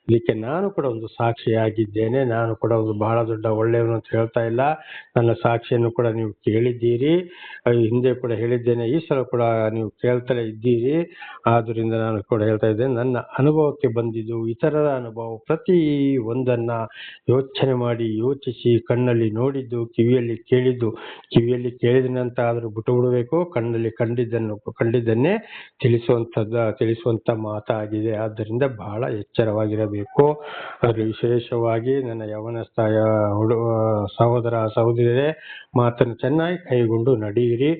ಇದಕ್ಕೆ ನಾನು ಕೂಡ ಒಂದು ಸಾಕ್ಷಿಯಾಗಿದ್ದೇನೆ. ನಾನು ಕೂಡ ಒಂದು ಬಹಳ ದೊಡ್ಡ ಒಳ್ಳೆಯವನು ಅಂತ ಹೇಳ್ತಾ ಇಲ್ಲ. ನನ್ನ ಸಾಕ್ಷಿಯನ್ನು ಕೂಡ ನೀವು ಕೇಳಿದ್ದೀರಿ. ಹಿಂದೆ ಕೂಡ ಹೇಳಿದ್ದೇನೆ, ಈ ಸಲ ಕೂಡ ನೀವು ಕೇಳ್ತಲೇ ಇದ್ದೀರಿ. ಆದ್ದರಿಂದ ನಾನು ಕೂಡ ಹೇಳ್ತಾ ಇದ್ದೇನೆ, ನನ್ನ ಅನುಭವಕ್ಕೆ ಬಂದಿದ್ದು ಇತರರ ಅನುಭವ ಪ್ರತಿ ಒಂದನ್ನ ಯೋಚನೆ ಮಾಡಿ ಯೋಚಿಸಿ, ಕಣ್ಣಲ್ಲಿ ನೋಡಿದ್ದು ಕಿವಿಯಲ್ಲಿ ಕೇಳಿದನಂತ ಆದ್ರೂ ಬಿಟ್ಟು ಬಿಡಬೇಕು, ಕಣ್ಣಲ್ಲಿ ಕಂಡಿದ್ದನ್ನೇ ತಿಳಿಸುವಂತ ಮಾತಾಗಿದೆ. ಆದ್ದರಿಂದ ಬಹಳ ಎಚ್ಚರವಾಗಿರಬೇಕು. ಅದರಲ್ಲಿ ವಿಶೇಷವಾಗಿ ನನ್ನ ಯವನಸ್ಥ ಸಹೋದರ ಸಹೋದರಿಯರೇ, ಮಾತನ್ನು ಚೆನ್ನಾಗಿ ಕೈಗೊಂಡು ನಡೆಯಿರಿ.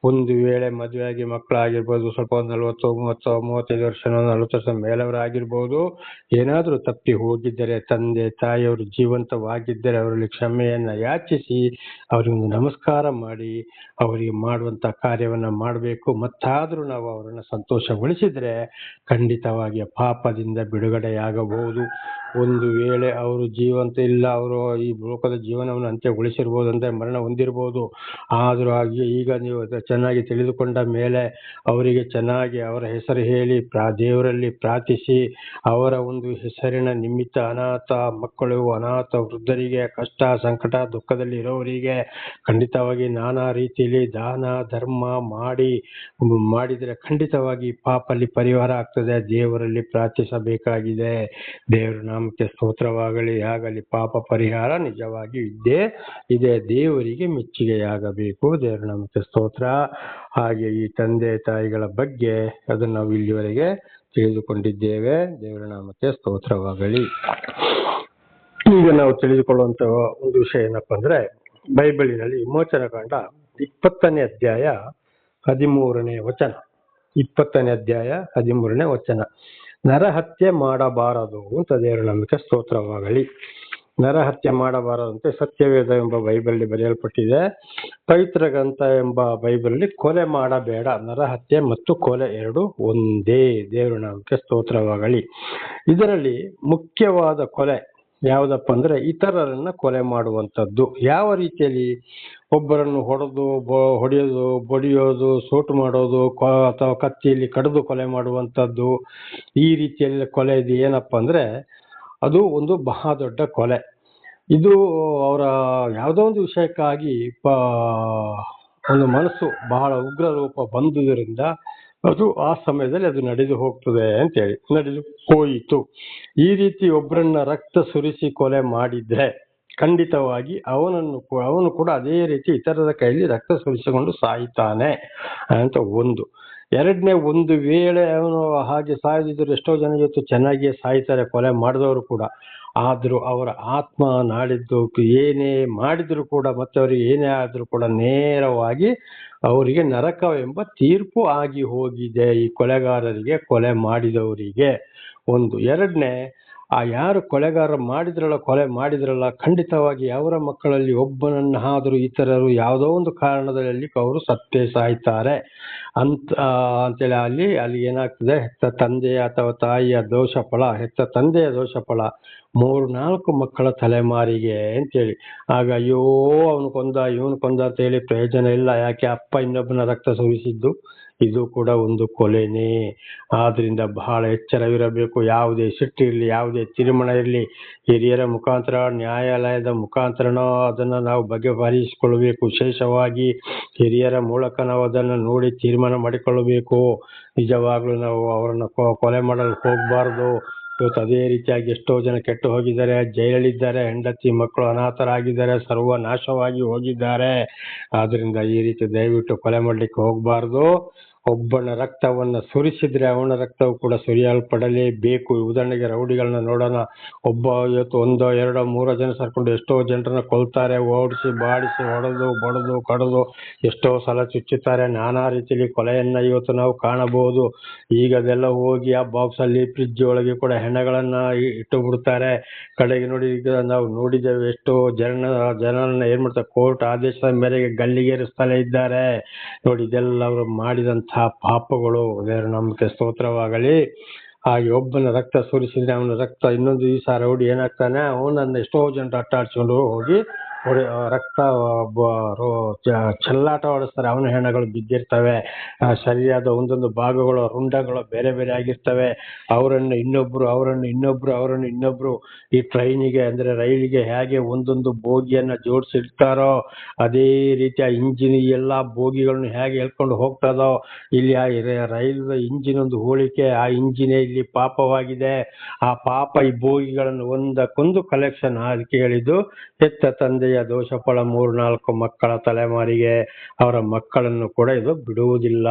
ಒಂದು ವೇಳೆ ಮದುವೆಯಾಗಿ ಮಕ್ಕಳಾಗಿರ್ಬೋದು, ಸ್ವಲ್ಪ 40-35 ವರ್ಷ 40 ವರ್ಷ ಮೇಲವರಾಗಿರ್ಬೋದು, ಏನಾದರೂ ತಪ್ಪಿ ಹೋಗಿದ್ದರೆ ತಂದೆ ತಾಯಿಯವರು ಜೀವಂತವಾಗಿದ್ದರೆ ಅವರಲ್ಲಿ ಕ್ಷಮೆಯನ್ನ ಯಾಚಿಸಿ ಅವರಿಗೊಂದು ನಮಸ್ಕಾರ ಮಾಡಿ ಅವರಿಗೆ ಮಾಡುವಂತ ಕಾರ್ಯವನ್ನ ಮಾಡಬೇಕು. ಮತ್ತಾದ್ರೂ ನಾವು ಅವರನ್ನು ಸಂತೋಷಗೊಳಿಸಿದ್ರೆ ಖಂಡಿತವಾಗಿ ಪಾಪದಿಂದ ಬಿಡುಗಡೆಯಾಗಬಹುದು. ಒಂದು ವೇಳೆ ಅವರು ಜೀವಂತ ಇಲ್ಲ, ಅವರು ಈ ಲೋಕದ ಜೀವನವನ್ನು ಅಂತ್ಯಗೊಳಿಸಿರ್ಬೋದು, ಅಂದ್ರೆ ಮರಣ ಹೊಂದಿರ್ಬೋದು. ಆದ್ರೂ ಈಗ ನೀವು ಚೆನ್ನಾಗಿ ತಿಳಿದುಕೊಂಡ ಮೇಲೆ ಅವರಿಗೆ ಚೆನ್ನಾಗಿ ಅವರ ಹೆಸರು ಹೇಳಿ ದೇವರಲ್ಲಿ ಪ್ರಾರ್ಥಿಸಿ, ಅವರ ಒಂದು ಹೆಸರಿನ ನಿಮಿತ್ತ ಅನಾಥ ಮಕ್ಕಳು, ಅನಾಥ ವೃದ್ಧರಿಗೆ, ಕಷ್ಟ ಸಂಕಟ ದುಃಖದಲ್ಲಿ ಇರೋವರಿಗೆ ಖಂಡಿತವಾಗಿ ನಾನಾ ರೀತಿಯಲ್ಲಿ ದಾನ ಧರ್ಮ ಮಾಡಿದರೆ ಖಂಡಿತವಾಗಿ ಪಾಪಲ್ಲಿ ಪರಿಹಾರ ಆಗ್ತದೆ. ದೇವರಲ್ಲಿ ಪ್ರಾರ್ಥಿಸಬೇಕಾಗಿದೆ. ದೇವರ ನಾಮಕ್ಕೆ ಸ್ತೋತ್ರವಾಗಲಿ. ಆಗಲಿ ಪಾಪ ಪರಿಹಾರ ನಿಜವಾಗಿ ಇದೆ. ದೇವರಿಗೆ ಮೆಚ್ಚುಗೆಯಾಗಬೇಕು. ದೇವರ ನಾಮಕ್ಕೆ ಸ್ತೋತ್ರ. ಹಾಗೆ ಈ ತಂದೆ ತಾಯಿಗಳ ಬಗ್ಗೆ ಅದನ್ನು ನಾವು ಇಲ್ಲಿವರೆಗೆ ತಿಳಿದುಕೊಂಡಿದ್ದೇವೆ. ದೇವರ ನಾಮಕ್ಕೆ ಸ್ತೋತ್ರವಾಗಲಿ. ಈಗ ನಾವು ತಿಳಿದುಕೊಳ್ಳುವಂತ ಒಂದು ವಿಷಯ ಏನಪ್ಪಾ ಅಂದ್ರೆ, ಬೈಬಲಿನಲ್ಲಿ ವಿಮೋಚನಕಾಂಡ 20ನೇ ಅಧ್ಯಾಯ 13ನೇ ವಚನ. 20ನೇ ಅಧ್ಯಾಯ 13ನೇ ವಚನ. ನರಹತ್ಯೆ ಮಾಡಬಾರದು ಅಂತ ದೇವರ ನಾಮಕ್ಕೆ ಸ್ತೋತ್ರವಾಗಲಿ. ನರಹತ್ಯೆ ಮಾಡಬಾರದಂತೆ ಸತ್ಯವೇದ ಎಂಬ ಬೈಬಲ್ ಬರೆಯಲ್ಪಟ್ಟಿದೆ. ಪವಿತ್ರ ಗ್ರಂಥ ಎಂಬ ಬೈಬಲ್ ಕೊಲೆ ಮಾಡಬೇಡ, ನರಹತ್ಯೆ ಮತ್ತು ಕೊಲೆ ಎರಡು ಒಂದೇ. ದೇವರ ನಾಮಕ್ಕೆ ಸ್ತೋತ್ರವಾಗಲಿ. ಇದರಲ್ಲಿ ಮುಖ್ಯವಾದ ಕೊಲೆ ಯಾವುದಪ್ಪ ಅಂದ್ರೆ ಇತರರನ್ನ ಕೊಲೆ ಮಾಡುವಂಥದ್ದು. ಯಾವ ರೀತಿಯಲ್ಲಿ? ಒಬ್ಬರನ್ನು ಹೊಡೆಯೋದು, ಬಡಿಯೋದು, ಸೋಟು ಮಾಡೋದು, ಅಥವಾ ಕತ್ತಿಯಲ್ಲಿ ಕಡಿದು ಕೊಲೆ ಮಾಡುವಂಥದ್ದು. ಈ ರೀತಿಯಲ್ಲಿ ಕೊಲೆ ಇದು ಏನಪ್ಪ ಅಂದ್ರೆ ಅದು ಒಂದು ಬಹಳ ದೊಡ್ಡ ಕೊಲೆ. ಇದು ಅವರ ಯಾವುದೋ ಒಂದು ವಿಷಯಕ್ಕಾಗಿ ಒಂದು ಮನಸ್ಸು ಬಹಳ ಉಗ್ರ ರೂಪ ಬಂದುದರಿಂದ ಅದು ಆ ಸಮಯದಲ್ಲಿ ಅದು ನಡೆದು ಹೋಗ್ತದೆ ಅಂತೇಳಿ ನಡೆದು ಹೋಯಿತು. ಈ ರೀತಿ ಒಬ್ಬರನ್ನ ರಕ್ತ ಸುರಿಸಿ ಕೊಲೆ ಮಾಡಿದ್ರೆ ಖಂಡಿತವಾಗಿ ಅವನು ಕೂಡ ಅದೇ ರೀತಿ ಇತರರ ಕೈಯಲ್ಲಿ ರಕ್ತ ಸುರಿಸಿಕೊಂಡು ಸಾಯ್ತಾನೆ ಅಂತ ಒಂದು. ಎರಡನೇ, ಒಂದು ವೇಳೆ ಅವನು ಹಾಗೆ ಸಾಯದಿದ್ದರೂ ಎಷ್ಟೋ ಜನ ಇವತ್ತು ಚೆನ್ನಾಗಿಯೇ ಸಾಯ್ತಾರೆ ಕೊಲೆ ಮಾಡಿದವರು ಕೂಡ. ಆದ್ರೂ ಅವರ ಆತ್ಮ ನಾಡಿದ್ದು ಏನೇ ಮಾಡಿದ್ರು ಕೂಡ, ಮತ್ತೆ ಅವರಿಗೆ ಏನೇ ಆದ್ರೂ ಕೂಡ ನೇರವಾಗಿ ಅವರಿಗೆ ನರಕವೆಂಬ ತೀರ್ಪು ಆಗಿ ಹೋಗಿದೆ ಈ ಕೊಲೆಗಾರರಿಗೆ, ಕೊಲೆ ಮಾಡಿದವರಿಗೆ. ಒಂದು. ಎರಡನೇ, ಯಾರು ಕೊಲೆ ಮಾಡಿದ್ರಲ್ಲ ಖಂಡಿತವಾಗಿ ಅವರ ಮಕ್ಕಳಲ್ಲಿ ಒಬ್ಬನನ್ನಾದರೂ ಇತರರು ಯಾವುದೋ ಒಂದು ಕಾರಣದಲ್ಲಿ ಅವರು ಸತ್ತೇ ಸಾಯ್ತಾರೆ ಅಂತೇಳಿ ಅಲ್ಲಿ ಏನಾಗ್ತದೆ, ಹೆತ್ತ ತಂದೆಯ ಅಥವಾ ತಾಯಿಯ ದೋಷ ಫಲ, ಹೆತ್ತ ತಂದೆಯ ದೋಷ ಫಲ 3-4 ಮಕ್ಕಳ ತಲೆಮಾರಿಗೆ ಅಂತೇಳಿ. ಆಗ ಅಯ್ಯೋ ಅವನು ಕೊಂದ ಇವನು ಕೊಂದ ಅಂತ ಹೇಳಿ ಪ್ರಯೋಜನ ಇಲ್ಲ. ಯಾಕೆ? ಅಪ್ಪ ಇನ್ನೊಬ್ಬನ ರಕ್ತ ಸುರಿಸಿದ್ದು ಇದು ಕೂಡ ಒಂದು ಕೊಲೆನೇ. ಆದ್ರಿಂದ ಬಹಳ ಎಚ್ಚರವಿರಬೇಕು. ಯಾವುದೇ ಸಿಟ್ಟಿರಲಿ, ಯಾವುದೇ ತೀರ್ಮಾನ ಇರಲಿ, ಹಿರಿಯರ ಮುಖಾಂತರ, ನ್ಯಾಯಾಲಯದ ಮುಖಾಂತರನೋ ಅದನ್ನು ನಾವು ಬಗೆಹರಿಸಿಕೊಳ್ಳಬೇಕು. ವಿಶೇಷವಾಗಿ ಹಿರಿಯರ ಮೂಲಕ ನಾವು ಅದನ್ನು ನೋಡಿ ತೀರ್ಮಾನ ಮಾಡಿಕೊಳ್ಳಬೇಕು. ನಿಜವಾಗ್ಲೂ ನಾವು ಅವರನ್ನು ಕೊಲೆ ಮಾಡಲು ಹೋಗಬಾರ್ದು. ಇವತ್ತು ಅದೇ ರೀತಿಯಾಗಿ ಎಷ್ಟೋ ಜನ ಕೆಟ್ಟು ಹೋಗಿದ್ದಾರೆ, ಜೈಲಲ್ಲಿದ್ದಾರೆ, ಹೆಂಡತಿ ಮಕ್ಕಳು ಅನಾಥರಾಗಿದ್ದಾರೆ, ಸರ್ವನಾಶವಾಗಿ ಹೋಗಿದ್ದಾರೆ. ಆದ್ರಿಂದ ಈ ರೀತಿ ದಯವಿಟ್ಟು ಕೊಲೆ ಮಾಡ್ಲಿಕ್ಕೆ ಹೋಗಬಾರ್ದು. ಒಬ್ಬನ ರಕ್ತವನ್ನ ಸುರಿಸಿದ್ರೆ ಅವನ ರಕ್ತವು ಕೂಡ ಸುರಿಯಲ್ಪಡಲೇಬೇಕು. ಉದಾಹರಣೆಗೆ ರೌಡಿಗಳನ್ನ ನೋಡೋಣ. ಒಬ್ಬ ಇವತ್ತು 1, 2, 3 ಜನ ಸೇರ್ಕೊಂಡು ಎಷ್ಟೋ ಜನರನ್ನ ಕೊಲ್ತಾರೆ, ಓಡಿಸಿ ಬಾಡಿಸಿ ಹೊಡೆದು ಬಡದು ಕಡಿದು ಎಷ್ಟೋ ಸಲ ಚುಚ್ಚುತ್ತಾರೆ. ನಾನಾ ರೀತಿಯಲ್ಲಿ ಕೊಲೆಯನ್ನ ಇವತ್ತು ನಾವು ಕಾಣಬಹುದು. ಈಗ ಅದೆಲ್ಲ ಹೋಗಿ ಆ ಬಾಕ್ಸ್ ಅಲ್ಲಿ ಫ್ರಿಡ್ಜ್ ಒಳಗೆ ಕೂಡ ಹೆಣಗಳನ್ನ ಇಟ್ಟು ಬಿಡ್ತಾರೆ. ಕಡೆಗೆ ನೋಡಿ, ಈಗ ನಾವು ನೋಡಿದ್ದೇವೆ ಎಷ್ಟೋ ಜನರನ್ನ ಏನ್ ಮಾಡ್ತಾರೆ, ಕೋರ್ಟ್ ಆದೇಶದ ಮೇರೆಗೆ ಗಲ್ಲಿಗೇರಿಸ್ತಲೇ ಇದ್ದಾರೆ. ನೋಡಿ, ಇದೆಲ್ಲ ಅವರು ಮಾಡಿದಂತ ಪಾಪಗಳು. ದೇವರ ನಾಮಕ್ಕೆ ಸ್ತೋತ್ರವಾಗಲಿ. ಹಾಗೆ ಒಬ್ಬನ ರಕ್ತ ಸುರಿಸಿದ್ರೆ ಅವನ ರಕ್ತ ಇನ್ನೊಂದು ದಿವಸ ರೌಡಿ ಏನಾಗ್ತಾನೆ, ಅವನನ್ನ ಎಷ್ಟೋ ಜನರು ಅಟ್ಟಾಡ್ಸ್ಕೊಂಡು ಹೋಗಿ ರಕ್ತ ಚೆಲ್ಲಾಟ ಹೊಡಿಸ್ತಾರೆ. ಅವನ ಹೆಣಗಳು ಬಿದ್ದಿರ್ತವೆ, ಶರೀರದ ಒಂದೊಂದು ಭಾಗಗಳು ರುಂಡಗಳು ಬೇರೆ ಬೇರೆ ಆಗಿರ್ತವೆ. ಅವರನ್ನು ಇನ್ನೊಬ್ರು ಈ ಟ್ರೈನಿಗೆ ಅಂದ್ರೆ ರೈಲಿಗೆ ಹೇಗೆ ಒಂದೊಂದು ಬೋಗಿಯನ್ನ ಜೋಡಿಸಿರ್ತಾರೋ ಅದೇ ರೀತಿ ಆ ಇಂಜಿನ್ ಎಲ್ಲಾ ಬೋಗಿಗಳನ್ನು ಹೇಗೆ ಎಳ್ಕೊಂಡು ಹೋಗ್ತದೋ ಇಲ್ಲಿ ಆ ರೈಲ್ವೆ ಇಂಜಿನ್ ಒಂದು ಹೋಲಿಕೆ. ಆ ಇಂಜಿನೇ ಇಲ್ಲಿ ಪಾಪವಾಗಿದೆ. ಆ ಪಾಪ ಈ ಬೋಗಿಗಳನ್ನು ಒಂದಕ್ಕೊಂದು ಕಲೆಕ್ಷನ್. ಅದಕ್ಕೆ ಹೇಳಿದ್ದು ಹೆತ್ತ ತಂದೆಯ ದೋಷ ಫಲ 3-4 ಮಕ್ಕಳ ತಲೆಮಾರಿಗೆ ಅವರ ಮಕ್ಕಳನ್ನು ಕೂಡ ಇದು ಬಿಡುವುದಿಲ್ಲ.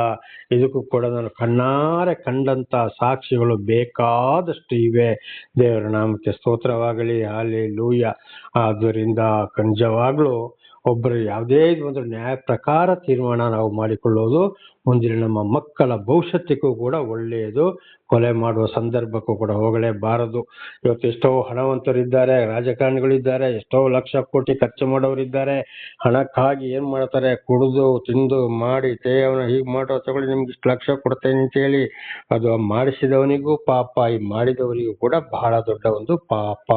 ಇದಕ್ಕೂ ಕೂಡ ನಾನು ಕಣ್ಣಾರೆ ಕಂಡಂತ ಸಾಕ್ಷಿಗಳು ಬೇಕಾದಷ್ಟು ಇವೆ. ದೇವರ ನಾಮಕ್ಕೆ ಸ್ತೋತ್ರವಾಗಲಿ. ಹಲ್ಲೆಲೂಯಾ. ಆದ್ದರಿಂದ ಖಂಡಿತವಾಗ್ಲೂ ಒಬ್ಬರು ಯಾವುದೇ ಒಂದು ನ್ಯಾಯ ಪ್ರಕಾರ ತೀರ್ಮಾನ ನಾವು ಮಾಡಿಕೊಳ್ಳೋದು ಮುಂದಿನ ನಮ್ಮ ಮಕ್ಕಳ ಭವಿಷ್ಯತ್ತಿಗೂ ಕೂಡ ಒಳ್ಳೆಯದು. ಕೊಲೆ ಮಾಡುವ ಸಂದರ್ಭಕ್ಕೂ ಕೂಡ ಹೋಗಲೇಬಾರದು. ಇವತ್ತು ಎಷ್ಟೋ ಹಣವಂತರಿದ್ದಾರೆ, ರಾಜಕಾರಣಿಗಳಿದ್ದಾರೆ, ಎಷ್ಟೋ ಲಕ್ಷ ಕೋಟಿ ಖರ್ಚು ಮಾಡೋರಿದ್ದಾರೆ. ಹಣಕ್ಕಾಗಿ ಏನ್ ಮಾಡ್ತಾರೆ, ಕುಡಿದು ತಿಂದು ಮಾಡಿ ಅವನ ಹೀಗೆ ಮಾಡೋ ತಗೊಳ್ಳಿ ನಿಮ್ಗೆ ಇಷ್ಟು ಲಕ್ಷ ಕೊಡ್ತೇನೆ ಅಂತ ಹೇಳಿ ಅದು ಮಾಡಿಸಿದವನಿಗೂ ಪಾಪ, ಈ ಮಾಡಿದವರಿಗೂ ಕೂಡ ಬಹಳ ದೊಡ್ಡ ಒಂದು ಪಾಪ.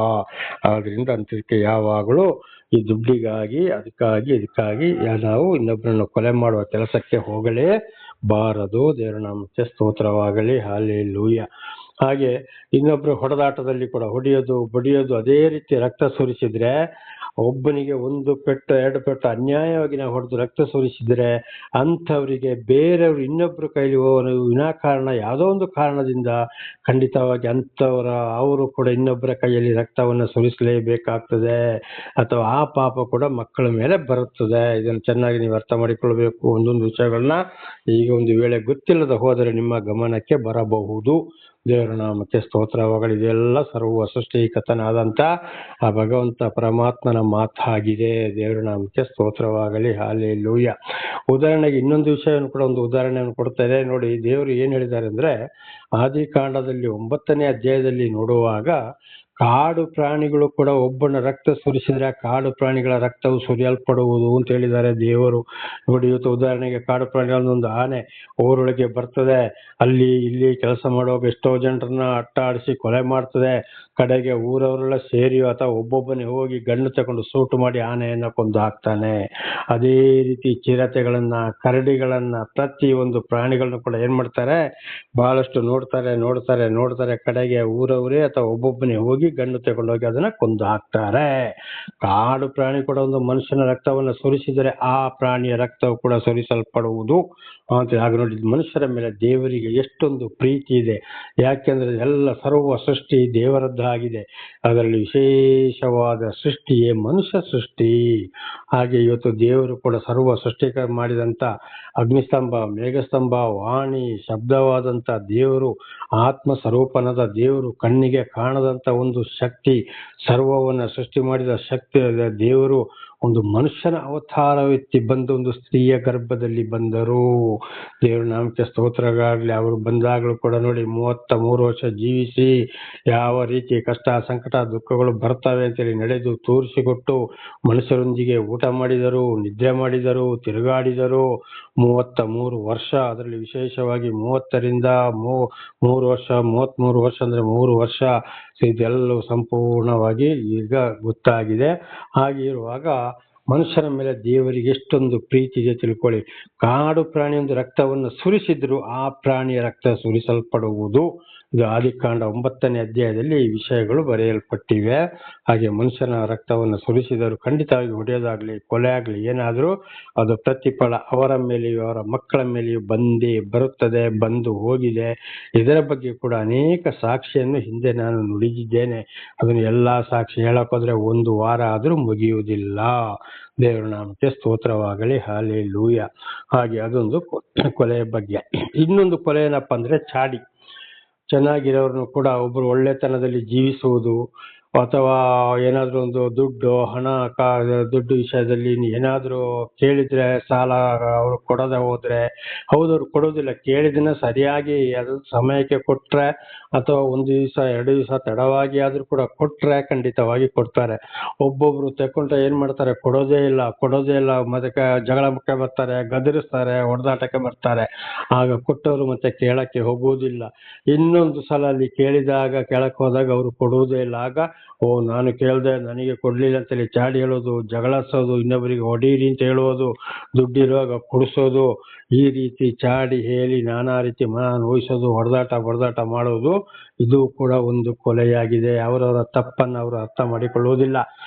ಆದ್ರಿಂದ ಅಂತಕ್ಕೆ ಯಾವಾಗಲೂ ಈ ದುಡ್ಡಿಗಾಗಿ ಇದಕ್ಕಾಗಿ ನಾವು ಇನ್ನೊಬ್ಬರನ್ನು ಕೊಲೆ ಮಾಡುವ ಕೆಲಸಕ್ಕೆ ಹೋಗಲೇಬಾರದು. ದೇವರ ನಾಮಕ್ಕೆ ಸ್ತೋತ್ರವಾಗಲಿ. ಹಲ್ಲೆಲೂಯಾ. ಹಾಗೆ ಇನ್ನೊಬ್ರು ಹೊಡೆದಾಟದಲ್ಲಿ ಕೂಡ ಹೊಡೆಯೋದು ಬಡಿಯೋದು ಅದೇ ರೀತಿ ರಕ್ತ ಸುರಿಸಿದ್ರೆ, ಒಬ್ಬನಿಗೆ 1 ಪೆಟ್ಟು 2 ಪೆಟ್ಟು ಅನ್ಯಾಯವಾಗಿ ನಾವು ಹೊಡೆದು ರಕ್ತ ಸುರಿಸಿದ್ರೆ ಅಂಥವರಿಗೆ ಬೇರೆಯವರು ಇನ್ನೊಬ್ರು ಕೈಲಿ ವಿನಾಕಾರಣ ಯಾವುದೋ ಒಂದು ಕಾರಣದಿಂದ ಖಂಡಿತವಾಗಿ ಅವರು ಕೂಡ ಇನ್ನೊಬ್ಬರ ಕೈಯಲ್ಲಿ ರಕ್ತವನ್ನು ಸುರಿಸಲೇಬೇಕಾಗ್ತದೆ. ಅಥವಾ ಆ ಪಾಪ ಕೂಡ ಮಕ್ಕಳ ಮೇಲೆ ಬರುತ್ತದೆ. ಇದನ್ನು ಚೆನ್ನಾಗಿ ನೀವು ಅರ್ಥ ಮಾಡಿಕೊಳ್ಬೇಕು. ಒಂದೊಂದು ವಿಷಯಗಳನ್ನ ಈಗ ಒಂದು ವೇಳೆ ಗೊತ್ತಿಲ್ಲದ ಹೋದರೆ ನಿಮ್ಮ ಗಮನಕ್ಕೆ ಬರಬಹುದು. ದೇವರ ನಾಮಕ್ಕೆ ಸ್ತೋತ್ರವಾಗಲಿ. ಇದೆಲ್ಲ ಸರ್ವ ಸೃಷ್ಟಿಕರ್ತನಾದಂತ ಆ ಭಗವಂತ ಪರಮಾತ್ಮನ ಮಾತಾಗಿದೆ. ದೇವರ ನಾಮಕ್ಕೆ ಸ್ತೋತ್ರವಾಗಲಿ. ಹಲ್ಲೆಲೂಯಾ. ಉದಾಹರಣೆಗೆ ಇನ್ನೊಂದು ವಿಷಯವನ್ನು ಕೂಡ ಒಂದು ಉದಾಹರಣೆಯನ್ನು ಕೊಡ್ತಾರೆ ನೋಡಿ. ದೇವರು ಏನ್ ಹೇಳಿದ್ದಾರೆ ಅಂದ್ರೆ, ಆದಿಕಾಂಡದಲ್ಲಿ 9ನೇ ಅಧ್ಯಾಯದಲ್ಲಿ ನೋಡುವಾಗ ಕಾಡು ಪ್ರಾಣಿಗಳು ಕೂಡ ಒಬ್ಬನ ರಕ್ತ ಸುರಿಸಿದ್ರೆ ಆ ಕಾಡು ಪ್ರಾಣಿಗಳ ರಕ್ತವು ಸುರಿಯಲ್ಪಡುವುದು ಅಂತ ಹೇಳಿದ್ದಾರೆ ದೇವರು. ನೋಡಿ, ಇವತ್ತು ಉದಾಹರಣೆಗೆ ಕಾಡು ಪ್ರಾಣಿಗಳನ್ನೊಂದು ಆನೆ ಊರೊಳಗೆ ಬರ್ತದೆ, ಅಲ್ಲಿ ಇಲ್ಲಿ ಕೆಲಸ ಮಾಡುವಾಗ ಎಷ್ಟೋ ಜನರನ್ನ ಅಟ್ಟಾಡಿಸಿ ಕೊಲೆ ಮಾಡ್ತದೆ. ಕಡೆಗೆ ಊರವರೆಲ್ಲ ಸೇರಿ ಅಥವಾ ಒಬ್ಬೊಬ್ಬನೇ ಹೋಗಿ ಗಣ್ಣು ತಗೊಂಡು ಸೂಟು ಮಾಡಿ ಆನೆಯನ್ನ ಕೊಂದು ಹಾಕ್ತಾನೆ. ಅದೇ ರೀತಿ ಚಿರತೆಗಳನ್ನ, ಕರಡಿಗಳನ್ನ, ಪ್ರತಿ ಒಂದು ಪ್ರಾಣಿಗಳನ್ನ ಕೂಡ ಏನ್ ಮಾಡ್ತಾರೆ, ಬಹಳಷ್ಟು ನೋಡ್ತಾರೆ. ಕಡೆಗೆ ಊರವರೇ ಅಥವಾ ಒಬ್ಬೊಬ್ಬನೇ ಹೋಗಿ ಗಣ್ಣು ತಗೊಂಡೋಗಿ ಅದನ್ನ ಕೊಂದು ಹಾಕ್ತಾರೆ. ಕಾಡು ಪ್ರಾಣಿ ಕೂಡ ಒಂದು ಮನುಷ್ಯನ ರಕ್ತವನ್ನು ಸುರಿಸಿದರೆ ಆ ಪ್ರಾಣಿಯ ರಕ್ತವು ಕೂಡ ಸುರಿಸಲ್ಪಡುವುದು ಅಂತ. ಆಗ ನೋಡಿ, ಮನುಷ್ಯರ ಮೇಲೆ ದೇವರಿಗೆ ಎಷ್ಟೊಂದು ಪ್ರೀತಿ ಇದೆ. ಯಾಕೆಂದ್ರೆ ಎಲ್ಲ ಸರ್ವ ಸೃಷ್ಟಿ ದೇವರದ್ದಾಗಿದೆ. ಅದರಲ್ಲಿ ವಿಶೇಷವಾದ ಸೃಷ್ಟಿಯೇ ಮನುಷ್ಯ ಸೃಷ್ಟಿ. ಹಾಗೆ ಇವತ್ತು ದೇವರು ಕೂಡ ಸರ್ವ ಸೃಷ್ಟಿ ಮಾಡಿದಂತ ಅಗ್ನಿಸ್ತಂಭ, ಮೇಘಸ್ತಂಭ, ವಾಣಿ, ಶಬ್ದವಾದಂತ ದೇವರು, ಆತ್ಮ ಸ್ವರೂಪನದ ದೇವರು, ಕಣ್ಣಿಗೆ ಕಾಣದಂತ ಒಂದು ಶಕ್ತಿ, ಸರ್ವವನ್ನ ಸೃಷ್ಟಿ ಮಾಡಿದ ಶಕ್ತಿ ದೇವರು ಒಂದು ಮನುಷ್ಯನ ಅವತಾರವೆತ್ತಿ ಬಂದು ಒಂದು ಸ್ತ್ರೀಯ ಗರ್ಭದಲ್ಲಿ ಬಂದರು. ದೇವ್ರ ನಾಮಕ್ಕೆ ಸ್ತೋತ್ರಗಾಗ್ಲಿ. ಅವರು ಬಂದಾಗಲೂ ಕೂಡ ನೋಡಿ 33 ವರ್ಷ ಜೀವಿಸಿ ಯಾವ ರೀತಿ ಕಷ್ಟ, ಸಂಕಟ, ದುಃಖಗಳು ಬರ್ತವೆ ಅಂತೇಳಿ ನಡೆದು ತೋರಿಸಿಕೊಟ್ಟು ಮನುಷ್ಯರೊಂದಿಗೆ ಊಟ ಮಾಡಿದರು, ನಿದ್ರೆ ಮಾಡಿದರು, ತಿರುಗಾಡಿದರು. 33 ವರ್ಷ. ಅದರಲ್ಲಿ ವಿಶೇಷವಾಗಿ 30ರಿಂದ 3 ವರ್ಷ, 33 ವರ್ಷ ಅಂದ್ರೆ 3 ವರ್ಷ. ಇದೆಲ್ಲವೂ ಸಂಪೂರ್ಣವಾಗಿ ಈಗ ಗೊತ್ತಾಗಿದೆ. ಹಾಗೆ ಇರುವಾಗ ಮನುಷ್ಯರ ಮೇಲೆ ದೇವರಿಗೆ ಎಷ್ಟೊಂದು ಪ್ರೀತಿ ಇದೆ ತಿಳ್ಕೊಳ್ಳಿ. ಕಾಡು ಪ್ರಾಣಿಯೊಂದು ರಕ್ತವನ್ನು ಸುರಿಸಿದ್ರು ಆ ಪ್ರಾಣಿಯ ರಕ್ತ ಸುರಿಸಲ್ಪಡುವುದು. ಇದು ಆದಿಕಾಂಡ 9ನೇ ಅಧ್ಯಾಯದಲ್ಲಿ ಈ ವಿಷಯಗಳು ಬರೆಯಲ್ಪಟ್ಟಿವೆ. ಹಾಗೆ ಮನುಷ್ಯನ ರಕ್ತವನ್ನು ಸುರಿಸಿದರು ಖಂಡಿತವಾಗಿ ಹೊಡೆಯೋದಾಗ್ಲಿ, ಕೊಲೆ ಆಗ್ಲಿ, ಏನಾದ್ರೂ ಅದು ಪ್ರತಿಫಲ ಅವರ ಮೇಲೆಯೂ ಅವರ ಮಕ್ಕಳ ಮೇಲೆಯೂ ಬಂದೇ ಬರುತ್ತದೆ, ಬಂದು ಹೋಗಿದೆ. ಇದರ ಬಗ್ಗೆ ಕೂಡ ಅನೇಕ ಸಾಕ್ಷಿಯನ್ನು ಹಿಂದೆ ನಾನು ನುಡಿದಿದ್ದೇನೆ. ಅದನ್ನು ಎಲ್ಲಾ ಸಾಕ್ಷಿ ಹೇಳಕ್ಕೋದ್ರೆ 1 ವಾರ ಆದ್ರೂ ಮುಗಿಯುವುದಿಲ್ಲ. ದೇವರ ನಾಮಕ್ಕೆ ಸ್ತೋತ್ರವಾಗಲಿ. ಹಲ್ಲೆಲೂಯಾ. ಹಾಗೆ ಅದೊಂದು ಕೊಲೆಯ ಬಗ್ಗೆ. ಇನ್ನೊಂದು ಕೊಲೆ ಏನಪ್ಪಾ ಅಂದ್ರೆ ಚಾಡಿ. ಚೆನ್ನಾಗಿರೋರ್ನು ಕೂಡ ಒಬ್ರು ಒಳ್ಳೆತನದಲ್ಲಿ ಜೀವಿಸುವುದು, ಅಥವಾ ಏನಾದ್ರೂ ಒಂದು ದುಡ್ಡು, ಹಣ, ದುಡ್ಡು ವಿಷಯದಲ್ಲಿ ಏನಾದ್ರೂ ಕೇಳಿದ್ರೆ ಸಾಲ ಅವ್ರು ಕೊಡದೆ ಹೋದ್ರೆ, ಹೌದು ಅವ್ರು ಕೊಡೋದಿಲ್ಲ, ಕೇಳಿದನ್ನ ಸರಿಯಾಗಿ ಅದು ಸಮಯಕ್ಕೆ ಕೊಟ್ರೆ ಅಥವಾ 1 ದಿವಸ 2 ದಿವಸ ತಡವಾಗಿ ಆದ್ರೂ ಕೂಡ ಕೊಟ್ರೆ ಖಂಡಿತವಾಗಿ ಕೊಡ್ತಾರೆ. ಒಬ್ಬೊಬ್ರು ತೆಕ್ಕೊಂಡ್ರೆ ಏನ್ ಮಾಡ್ತಾರೆ, ಕೊಡೋದೇ ಇಲ್ಲ, ಮತ್ತೆ ಜಗಳ ಮುಖ ಬರ್ತಾರೆ, ಗದರಿಸ್ತಾರೆ, ಹೊಡೆದಾಟಕ್ಕೆ ಬರ್ತಾರೆ. ಆಗ ಕೊಟ್ಟವರು ಮತ್ತೆ ಕೇಳಕ್ಕೆ ಹೋಗುವುದಿಲ್ಲ. ಇನ್ನೊಂದು ಸಲ ಅಲ್ಲಿ ಕೇಳಿದಾಗ ಕೇಳಕ್ ಹೋದಾಗ ಅವರು ಕೊಡುವುದೇ ಇಲ್ಲ. ಆಗ ನಾನು ಕೇಳ್ದೆ ನನಗೆ ಕೊಡ್ಲಿಲ್ಲ ಅಂತೇಳಿ ಚಾಡಿ ಹೇಳೋದು, ಜಗಳ ಹಚ್ಚೋದು, ಇನ್ನೊಬ್ಬರಿಗೆ ಹೊಡೀರಿ ಅಂತ ಹೇಳೋದು, ದುಡ್ಡಿರುವಾಗ ಕೊಡಿಸೋದು, ಈ ರೀತಿ ಚಾಡಿ ಹೇಳಿ ನಾನಾ ರೀತಿ ಮನ ನೋಯಿಸೋದು, ಹೊಡೆದಾಟ ಮಾಡೋದು, ಇದು ಕೂಡ ಒಂದು ಕೊಲೆಯಾಗಿದೆ. ಅವರವರ ತಪ್ಪನ್ನು ಅವರು ಅರ್ಥ ಮಾಡಿಕೊಳ್ಳುವುದಿಲ್ಲ.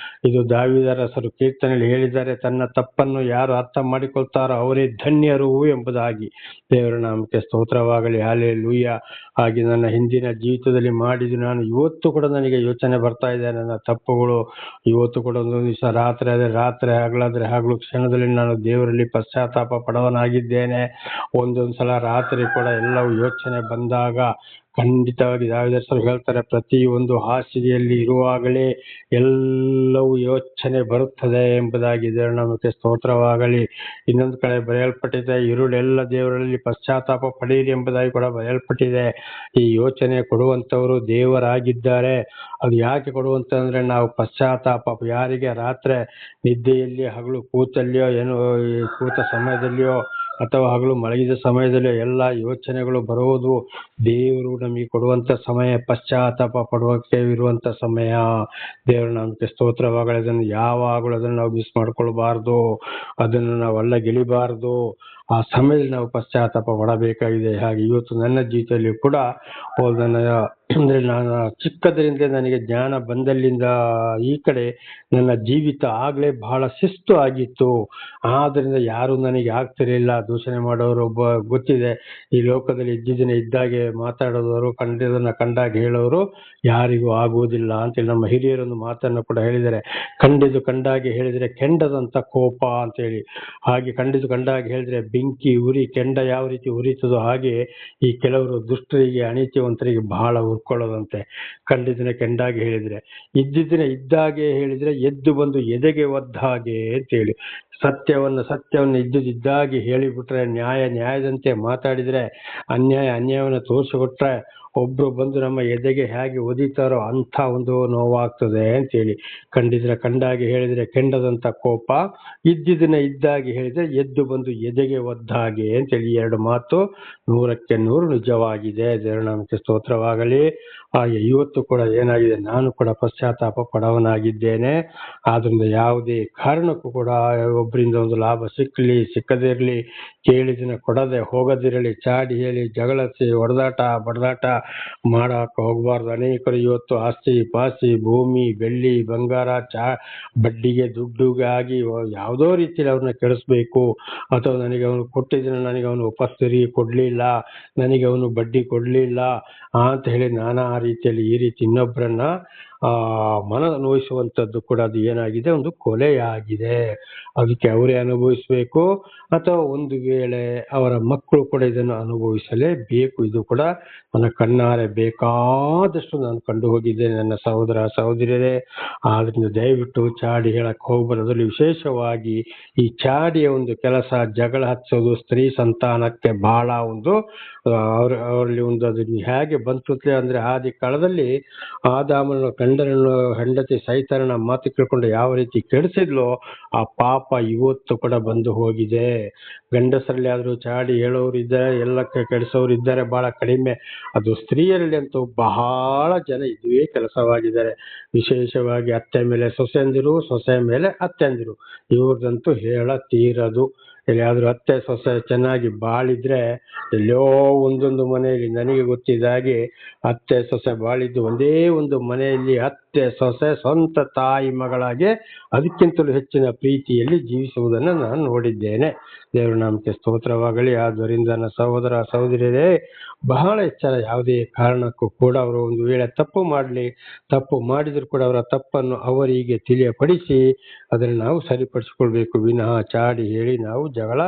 ಇದು ದಾವೀದರಸರು ಕೀರ್ತನೆಯಲ್ಲಿ ಹೇಳಿದ್ದಾರೆ, ತನ್ನ ತಪ್ಪನ್ನು ಯಾರು ಅರ್ಥ ಮಾಡಿಕೊಳ್ತಾರೋ ಅವರೇ ಧನ್ಯರು ಎಂಬುದಾಗಿ. ದೇವರ ನಾಮಕ್ಕೆ ಸ್ತೋತ್ರವಾಗಲಿ. ಹಲ್ಲೆಲೂಯಾ. ಹಾಗೆ ನನ್ನ ಹಿಂದಿನ ಜೀವಿತದಲ್ಲಿ ಮಾಡಿದ್ದು ನಾನು ಇವತ್ತು ಕೂಡ ನನಗೆ ಯೋಚನೆ ಬರ್ತಾ ಇದೆ. ನನ್ನ ತಪ್ಪುಗಳು ಇವತ್ತು ಕೂಡ ಒಂದೊಂದು ದಿವಸ ರಾತ್ರಿ ಆದರೆ ರಾತ್ರಿ, ಹಗಲಾದ್ರೆ ಹಗಲು, ಕ್ಷಣದಲ್ಲಿ ನಾನು ದೇವರಲ್ಲಿ ಪಶ್ಚಾತ್ತಾಪ ಪಡವನಾಗಿದ್ದೇನೆ. ಒಂದೊಂದು ಸಲ ರಾತ್ರಿ ಕೂಡ ಎಲ್ಲವೂ ಯೋಚನೆ ಬಂದಾಗ ಖಂಡಿತವಾಗಿ ದಾವೀದರಸರು ಹೇಳ್ತಾರೆ, ಪ್ರತಿಯೊಂದು ಹಾಸಿಗೆಯಲ್ಲಿ ಇರುವಾಗಲೇ ಎಲ್ಲವೂ ಯೋಚನೆ ಬರುತ್ತದೆ ಎಂಬುದಾಗಿ. ದೇವರ ನಾಮಕ್ಕೆ ಸ್ತೋತ್ರವಾಗಲಿ. ಇನ್ನೊಂದು ಕಡೆ ಬರೆಯಲ್ಪಟ್ಟಿದೆ, ഇരുಳೆಲ್ಲ ದೇವರಲ್ಲಿ ಪಶ್ಚಾತ್ತಾಪ ಪಡೆಯಿರಿ ಎಂಬುದಾಗಿ ಕೂಡ ಬರೆಯಲ್ಪಟ್ಟಿದೆ. ಈ ಯೋಚನೆ ಕೊಡುವಂಥವರು ದೇವರಾಗಿದ್ದಾರೆ. ಅದು ಯಾಕೆ ಕೊಡುವಂತಂದ್ರೆ ನಾವು ಪಶ್ಚಾತ್ತಾಪ, ಯಾರಿಗೆ ರಾತ್ರಿ ನಿದ್ದೆಯಲ್ಲಿ ಹಗಲು ಕೂತಲ್ಲಿಯೋ ಏನೋ ಕೂತ ಸಮಯದಲ್ಲಿಯೋ ಅಥವಾ ಹಗಲು ಮಲಗಿದ ಸಮಯದಲ್ಲಿ ಎಲ್ಲ ಯೋಚನೆಗಳು ಬರುವುದು ದೇವರು ನಮಗೆ ಕೊಡುವಂತ ಸಮಯ, ಪಶ್ಚಾತ್ತಾಪ ಪಡುವಕ್ಕೆ ಇರುವಂತ ಸಮಯ. ದೇವರ ನಾಮಕ್ಕೆ ಸ್ತೋತ್ರವಾಗಲಿ. ಅದನ್ನು ಯಾವಾಗಲೂ ಅದನ್ನು ನಾವು ಮಿಸ್ ಮಾಡ್ಕೊಳ್ಬಾರ್ದು, ಅದನ್ನು ನಾವು ಅಲ್ಲ ಗೆಳಿಬಾರ್ದು. ಆ ಸಮಯದಲ್ಲಿ ನಾವು ಪಶ್ಚಾತ್ತಾಪ ಪಡಬೇಕಾಗಿದೆ. ಹಾಗೆ ಇವತ್ತು ನನ್ನ ಜೀವಿತದಲ್ಲಿ ಕೂಡ ಅಂದ್ರೆ ನಾನು ಚಿಕ್ಕದರಿಂದ ನನಗೆ ಜ್ಞಾನ ಬಂದಲ್ಲಿಂದ ಈ ಕಡೆ ನನ್ನ ಜೀವಿತ ಆಗ್ಲೇ ಬಹಳ ಶಿಸ್ತು ಆಗಿತ್ತು. ಆದ್ರಿಂದ ಯಾರು ನನಗೆ ಆಗ್ತಿರ್ಲಿಲ್ಲ. ದೂಷಣೆ ಮಾಡೋರು ಗೊತ್ತಿದೆ, ಈ ಲೋಕದಲ್ಲಿ ಇದ್ದಿದ್ದನ್ನ ಇದ್ದಾಗೆ ಮಾತಾಡೋದವರು, ಕಂಡದನ್ನ ಕಂಡಾಗ ಹೇಳೋರು ಯಾರಿಗೂ ಆಗುವುದಿಲ್ಲ ಅಂತೇಳಿ ನಮ್ಮ ಹಿರಿಯರೊಂದು ಮಾತನ್ನು ಕೂಡ ಹೇಳಿದ್ದಾರೆ. ಕಂಡಿದ್ದು ಕಂಡಾಗೆ ಹೇಳಿದ್ರೆ ಕೆಂಡದಂತ ಕೋಪ ಅಂತೇಳಿ. ಹಾಗೆ ಕಂಡಿದ್ದು ಕಂಡಾಗೆ ಹೇಳಿದ್ರೆ ಬೆಂಕಿ ಉರಿ, ಕೆಂಡ ಯಾವ ರೀತಿ ಉರಿತದೋ ಹಾಗೆ ಈ ಕೆಲವರು ದುಷ್ಟರಿಗೆ, ಅನೀತಿವಂತರಿಗೆ ಬಹಳ ಉರ್ಕೊಳ್ಳೋದಂತೆ. ಕಂಡಿದ್ದನ್ನ ಕೆಂಡಾಗಿ ಹೇಳಿದ್ರೆ, ಇದ್ದಿದ್ದನ್ನ ಇದ್ದಾಗೆ ಹೇಳಿದ್ರೆ ಎದ್ದು ಬಂದು ಎದೆಗೆ ಒದ್ದ ಹಾಗೆ ಅಂತೇಳಿ. ಸತ್ಯವನ್ನು ಇದ್ದುದಿದ್ದಾಗಿ ಹೇಳಿಬಿಟ್ರೆ, ನ್ಯಾಯದಂತೆ ಮಾತಾಡಿದ್ರೆ, ಅನ್ಯಾಯವನ್ನು ತೋರಿಸಿಕೊಟ್ರೆ ಒಬ್ರು ಬಂದು ನಮ್ಮ ಎದೆಗೆ ಹೇಗೆ ಒದಿತಾರೋ ಅಂಥ ಒಂದು ನೋವಾಗ್ತದೆ ಅಂತೇಳಿ. ಕಂಡಾಗಿ ಹೇಳಿದ್ರೆ ಕೆಂಡದಂತ ಕೋಪ, ಇದ್ದಿದ್ದನ್ನ ಇದ್ದಾಗಿ ಹೇಳಿದ್ರೆ ಎದ್ದು ಬಂದು ಎದೆಗೆ ಒದ್ದ ಹಾಗೆ ಅಂತೇಳಿ. ಎರಡು ಮಾತು 100ಕ್ಕೆ 100 ನಿಜವಾಗಿದೆ. ದೇವರ ನಾಮಕ್ಕೆ ಸ್ತೋತ್ರವಾಗಲಿ. ಹಾಗೆ ಇವತ್ತು ಕೂಡ ಏನಾಗಿದೆ, ನಾನು ಕೂಡ ಪಶ್ಚಾತ್ತಾಪ ಪಡವನಾಗಿದ್ದೇನೆ. ಆದ್ರಿಂದ ಯಾವುದೇ ಕಾರಣಕ್ಕೂ ಕೂಡ ಒಬ್ಬರಿಂದ ಒಂದು ಲಾಭ ಸಿಕ್ಕದೇ ಇರಲಿ, ಕೇಳಿದಿನ ಕೊಡದೆ ಹೋಗದಿರಲಿ, ಚಾಡಿ ಹೇಳಿ ಜಗಳಸಿ ಹೊಡೆದಾಟ ಬಡದಾಟ ಮಾಡಕ್ಕೆ ಹೋಗಬಾರ್ದು. ಅನೇಕರು ಇವತ್ತು ಆಸ್ತಿ ಪಾಸ್ತಿ, ಭೂಮಿ, ಬೆಳ್ಳಿ, ಬಂಗಾರ, ಬಡ್ಡಿಗೆ ದುಡ್ಡುಗಾಗಿ ಯಾವುದೋ ರೀತಿಯಲ್ಲಿ ಅವ್ರನ್ನ ಕೆಡಿಸ್ಬೇಕು, ಅಥವಾ ನನಗೆ ಅವನು ಕೊಟ್ಟಿದ್ದನ್ನ ನನಗೆ ಅವನು ವಾಪಸ್ ತಿರುಗಿ ಕೊಡ್ಲಿಲ್ಲ, ನನಗೆ ಅವನು ಬಡ್ಡಿ ಕೊಡ್ಲಿಲ್ಲ ಅಂತ ಹೇಳಿ ನಾನಾ ರೀತಿಯಲ್ಲಿ ಈ ರೀತಿ ಇನ್ನೊಬ್ಬರನ್ನ ಮನ ನೋಯಿಸುವಂಥದ್ದು ಕೂಡ ಅದು ಏನಾಗಿದೆ, ಒಂದು ಕೊಲೆಯಾಗಿದೆ. ಅದಕ್ಕೆ ಅವರೇ ಅನುಭವಿಸಬೇಕು, ಅಥವಾ ಒಂದು ವೇಳೆ ಅವರ ಮಕ್ಕಳು ಕೂಡ ಇದನ್ನು ಅನುಭವಿಸಲೇಬೇಕು. ಇದು ಕೂಡ ನನ್ನ ಕಣ್ಣಾರೆ ಬೇಕಾದಷ್ಟು ನಾನು ಕಂಡು ಹೋಗಿದ್ದೇನೆ ನನ್ನ ಸಹೋದರ ಸಹೋದರಿಯರೇ. ಆದ್ರಿಂದ ದಯವಿಟ್ಟು ಚಾಡಿ ಹೇಳಕ್ ಹೋಗ್ಬಾರ್ದು. ಅದರಲ್ಲಿ ವಿಶೇಷವಾಗಿ ಈ ಚಾಡಿಯ ಒಂದು ಕೆಲಸ, ಜಗಳ ಹಚ್ಚೋದು ಸ್ತ್ರೀ ಸಂತಾನಕ್ಕೆ ಬಹಳ ಒಂದು ಅವರಲ್ಲಿ ಒಂದು ಅದು ಹೇಗೆ ಬಂತು ಅಂದ್ರೆ, ಆದಿ ಕಾಲದಲ್ಲಿ ಆದಾಮನ ಗಂಡನನ್ನು ಹೆಂಡತಿ ಸೈತಾನನ ಮಾತು ಕೇಳ್ಕೊಂಡು ಯಾವ ರೀತಿ ಕೆಡಿಸಿದ್ಲೋ ಆ ಪಾಪ ಇವತ್ತು ಕೂಡ ಬಂದು ಹೋಗಿದೆ. ಗಂಡಸರಲ್ಲಿ ಆದ್ರೂ ಚಾಡಿ ಹೇಳೋರು ಇದ್ದಾರೆ, ಎಲ್ಲಕ್ಕೆ ಕೆಡಿಸೋರು ಇದ್ದಾರೆ, ಬಹಳ ಕಡಿಮೆ. ಅದು ಸ್ತ್ರೀಯರಲ್ಲಿ ಅಂತೂ ಬಹಳ ಜನ ಇದುವೇ ಕೆಲಸವಾಗಿದ್ದಾರೆ. ವಿಶೇಷವಾಗಿ ಅತ್ತೆ ಮೇಲೆ ಸೊಸೆಂದಿರು, ಸೊಸೆ ಮೇಲೆ ಅತ್ತೆಂದಿರು, ಇವ್ರದಂತೂ ಹೇಳ ತೀರದು. ಎಲ್ಲಿಯಾದ್ರೂ ಅತ್ತೆ ಸೊಸೆ ಚೆನ್ನಾಗಿ ಬಾಳಿದ್ರೆ, ಎಲ್ಲೋ ಒಂದೊಂದು ಮನೆಯಲ್ಲಿ ನನಗೆ ಗೊತ್ತಿದ್ದ ಹಾಗೆ ಅತ್ತೆ ಸೊಸೆ ಬಾಳಿದ್ದು ಒಂದೇ ಒಂದು ಮನೆಯಲ್ಲಿ ಅತ್ತೆ ಸೊಸೆ ಸ್ವಂತ ತಾಯಿ ಮಗಳಾಗೆ ಅದಕ್ಕಿಂತಲೂ ಹೆಚ್ಚಿನ ಪ್ರೀತಿಯಲ್ಲಿ ಜೀವಿಸುವುದನ್ನು ನಾನು ನೋಡಿದ್ದೇನೆ. ದೇವರ ನಾಮಕ್ಕೆ ಸ್ತೋತ್ರವಾಗಲಿ. ಆದ್ದರಿಂದ ನನ್ನ ಸಹೋದರ ಸಹೋದರಿಯರೇ, ಬಹಳ ಎಚ್ಚರ. ಯಾವುದೇ ಕಾರಣಕ್ಕೂ ಕೂಡ ಅವರು ಒಂದು ವೇಳೆ ತಪ್ಪು ಮಾಡಿದ್ರು ಕೂಡ ಅವರ ತಪ್ಪನ್ನು ಅವರಿಗೆ ತಿಳಿಯಪಡಿಸಿ ಅದನ್ನು ನಾವು ಸರಿಪಡಿಸಿಕೊಳ್ಬೇಕು. ವಿನಃ ಚಾಡಿ ಹೇಳಿ ನಾವು ಜಗಳ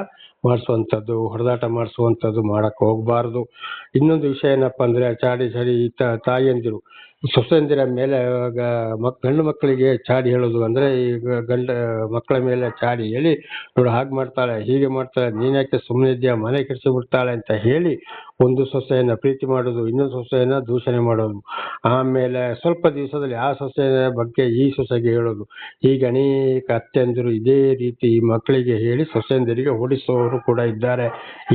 ಮಾಡಿಸುವಂಥದ್ದು, ಹೊಡೆದಾಟ ಮಾಡಿಸುವಂಥದ್ದು ಮಾಡಕ್ಕೆ ಹೋಗಬಾರ್ದು. ಇನ್ನೊಂದು ವಿಷಯ ಏನಪ್ಪಾ ಅಂದ್ರೆ, ಚಾಡಿ ತಾಯಿಯಂದಿರು ಸೊಸೆಯಂದಿರ ಮೇಲೆ ಗಂಡು ಮಕ್ಕಳಿಗೆ ಚಾಡಿ ಹೇಳೋದು ಅಂದ್ರೆ, ಈಗ ಗಂಡ ಮಕ್ಕಳ ಮೇಲೆ ಚಾಡಿ ಹೇಳಿ, ನೋಡು ಹಾಗೆ ಮಾಡ್ತಾಳೆ, ಹೀಗೆ ಮಾಡ್ತಾಳೆ, ನೀನ್ಯಾಕೆ ಸುಮ್ಮನೆ ಇದೆಯಾ, ಮನೆ ಕೆಡಿಸಿ ಬಿಡ್ತಾಳೆ ಅಂತ ಹೇಳಿ ಒಂದು ಸೊಸೆಯನ್ನ ಪ್ರೀತಿ ಮಾಡೋದು, ಇನ್ನೊಂದು ಸೊಸೆಯನ್ನ ದೂಷಣೆ ಮಾಡೋದು. ಆಮೇಲೆ ಸ್ವಲ್ಪ ದಿವಸದಲ್ಲಿ ಆ ಸೊಸೆಯ ಬಗ್ಗೆ ಈ ಸೊಸೆಗೆ ಹೇಳೋದು. ಹೀಗೆ ಅನೇಕ ಅತ್ತೆಂದಿರು ಇದೇ ರೀತಿ ಮಕ್ಕಳಿಗೆ ಹೇಳಿ ಸೊಸೆಯಂದಿರಿಗೆ ಹೊಡಿಸೋರು ಮಾಡಿದವರು ಕೂಡ ಇದ್ದಾರೆ.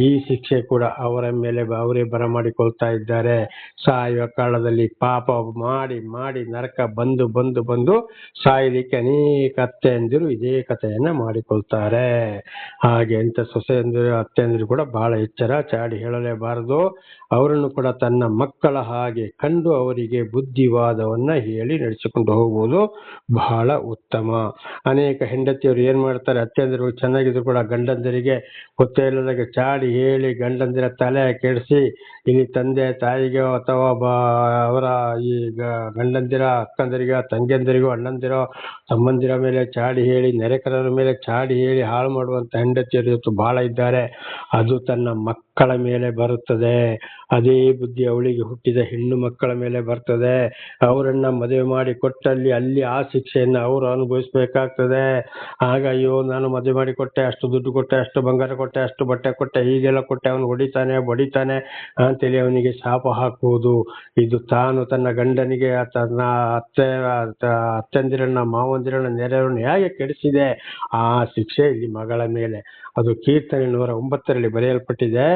ಈ ಶಿಕ್ಷೆ ಕೂಡ ಅವರ ಮೇಲೆ ಅವರೇ ಬರಮಾಡಿಕೊಳ್ತಾ ಇದ್ದಾರೆ. ಸಾಯುವ ಕಾಲದಲ್ಲಿ ಪಾಪ ಮಾಡಿ ಮಾಡಿ ನರಕ ಬಂದು ಬಂದು ಬಂದು ಸಾಯಲಿಕ್ಕೆ ಅನೇಕ ಅತ್ತೆಯಂದಿರು ಇದೇ ಕಥೆಯನ್ನ ಮಾಡಿಕೊಳ್ತಾರೆ. ಹಾಗೆ ಅಂತ ಸೊಸೆಯಂದಿರು ಅತ್ತೆಯಂದಿರು ಕೂಡ ಬಹಳ ಎಚ್ಚರ, ಚಾಡಿ ಹೇಳಲೇಬಾರದು. ಅವರನ್ನು ಕೂಡ ತನ್ನ ಮಕ್ಕಳ ಹಾಗೆ ಕಂಡು ಅವರಿಗೆ ಬುದ್ಧಿವಾದವನ್ನ ಹೇಳಿ ನಡೆಸಿಕೊಂಡು ಹೋಗುವುದು ಬಹಳ ಉತ್ತಮ. ಅನೇಕ ಹೆಂಡತಿಯರು ಏನ್ ಮಾಡ್ತಾರೆ, ಅತ್ತೆಯಂದಿರು ಚೆನ್ನಾಗಿದ್ರು ಕೂಡ ಗಂಡಂದಿರಿಗೆ ಗೊತ್ತೇ ಇಲ್ಲದಾಗ ಚಾಡಿ ಹೇಳಿ ಗಂಡಂದಿರ ತಲೆ ಕೆಡಿಸಿ ಇಲ್ಲಿ ತಂದೆ ತಾಯಿಗೆ ಅಥವಾ ಅವರ ಈ ಗಂಡಂದಿರ ಅಕ್ಕಂದಿರಿಗೋ ತಂಗಿಯಂದಿರಿಗೋ ಅಣ್ಣಂದಿರೋ ತಮ್ಮಂದಿರ ಮೇಲೆ ಚಾಡಿ ಹೇಳಿ ನೆರೆಕರರ ಮೇಲೆ ಚಾಡಿ ಹೇಳಿ ಹಾಳು ಮಾಡುವಂತ ಹೆಂಡತಿಯರು ಇವತ್ತು ಬಹಳ ಇದ್ದಾರೆ. ಅದು ತನ್ನ ಮಕ್ಕಳ ಮೇಲೆ ಬರುತ್ತದೆ. ಅದೇ ಬುದ್ಧಿ ಅವಳಿಗೆ ಹುಟ್ಟಿದ ಹೆಣ್ಣು ಮಕ್ಕಳ ಮೇಲೆ ಬರ್ತದೆ. ಅವರನ್ನ ಮದುವೆ ಮಾಡಿ ಕೊಟ್ಟಲ್ಲಿ ಅಲ್ಲಿ ಆ ಶಿಕ್ಷೆಯನ್ನ ಅವರು ಅನುಭವಿಸ್ಬೇಕಾಗ್ತದೆ. ಆಗ ಅಯ್ಯೋ ನಾನು ಮದುವೆ ಮಾಡಿ ಕೊಟ್ಟೆ, ಅಷ್ಟು ದುಡ್ಡು ಕೊಟ್ಟೆ, ಅಷ್ಟು ಬಂಗಾರ ಕೊಟ್ಟೆ, ಅಷ್ಟು ಬಟ್ಟೆ ಕೊಟ್ಟೆ, ಹೀಗೆಲ್ಲ ಕೊಟ್ಟೆ, ಅವನು ಹೊಡಿತಾನೆ ಬಡಿತಾನೆ ಅಂತೇಳಿ ಅವನಿಗೆ ಶಾಪ ಹಾಕುವುದು. ಇದು ತಾನು ತನ್ನ ಗಂಡನಿಗೆ ತನ್ನ ಅತ್ತೆಂದಿರನ್ನ ಮಾವಂದಿರನ್ನ ನೆರೆಯವರನ್ನ ಹೇಗೆ ಕೆಡಿಸಿದೆ ಆ ಶಿಕ್ಷೆ ಇಲ್ಲಿ ಮಗಳ ಮೇಲೆ. ಅದು ಕೀರ್ತನೆ 109 ಬರೆಯಲ್ಪಟ್ಟಿದೆ.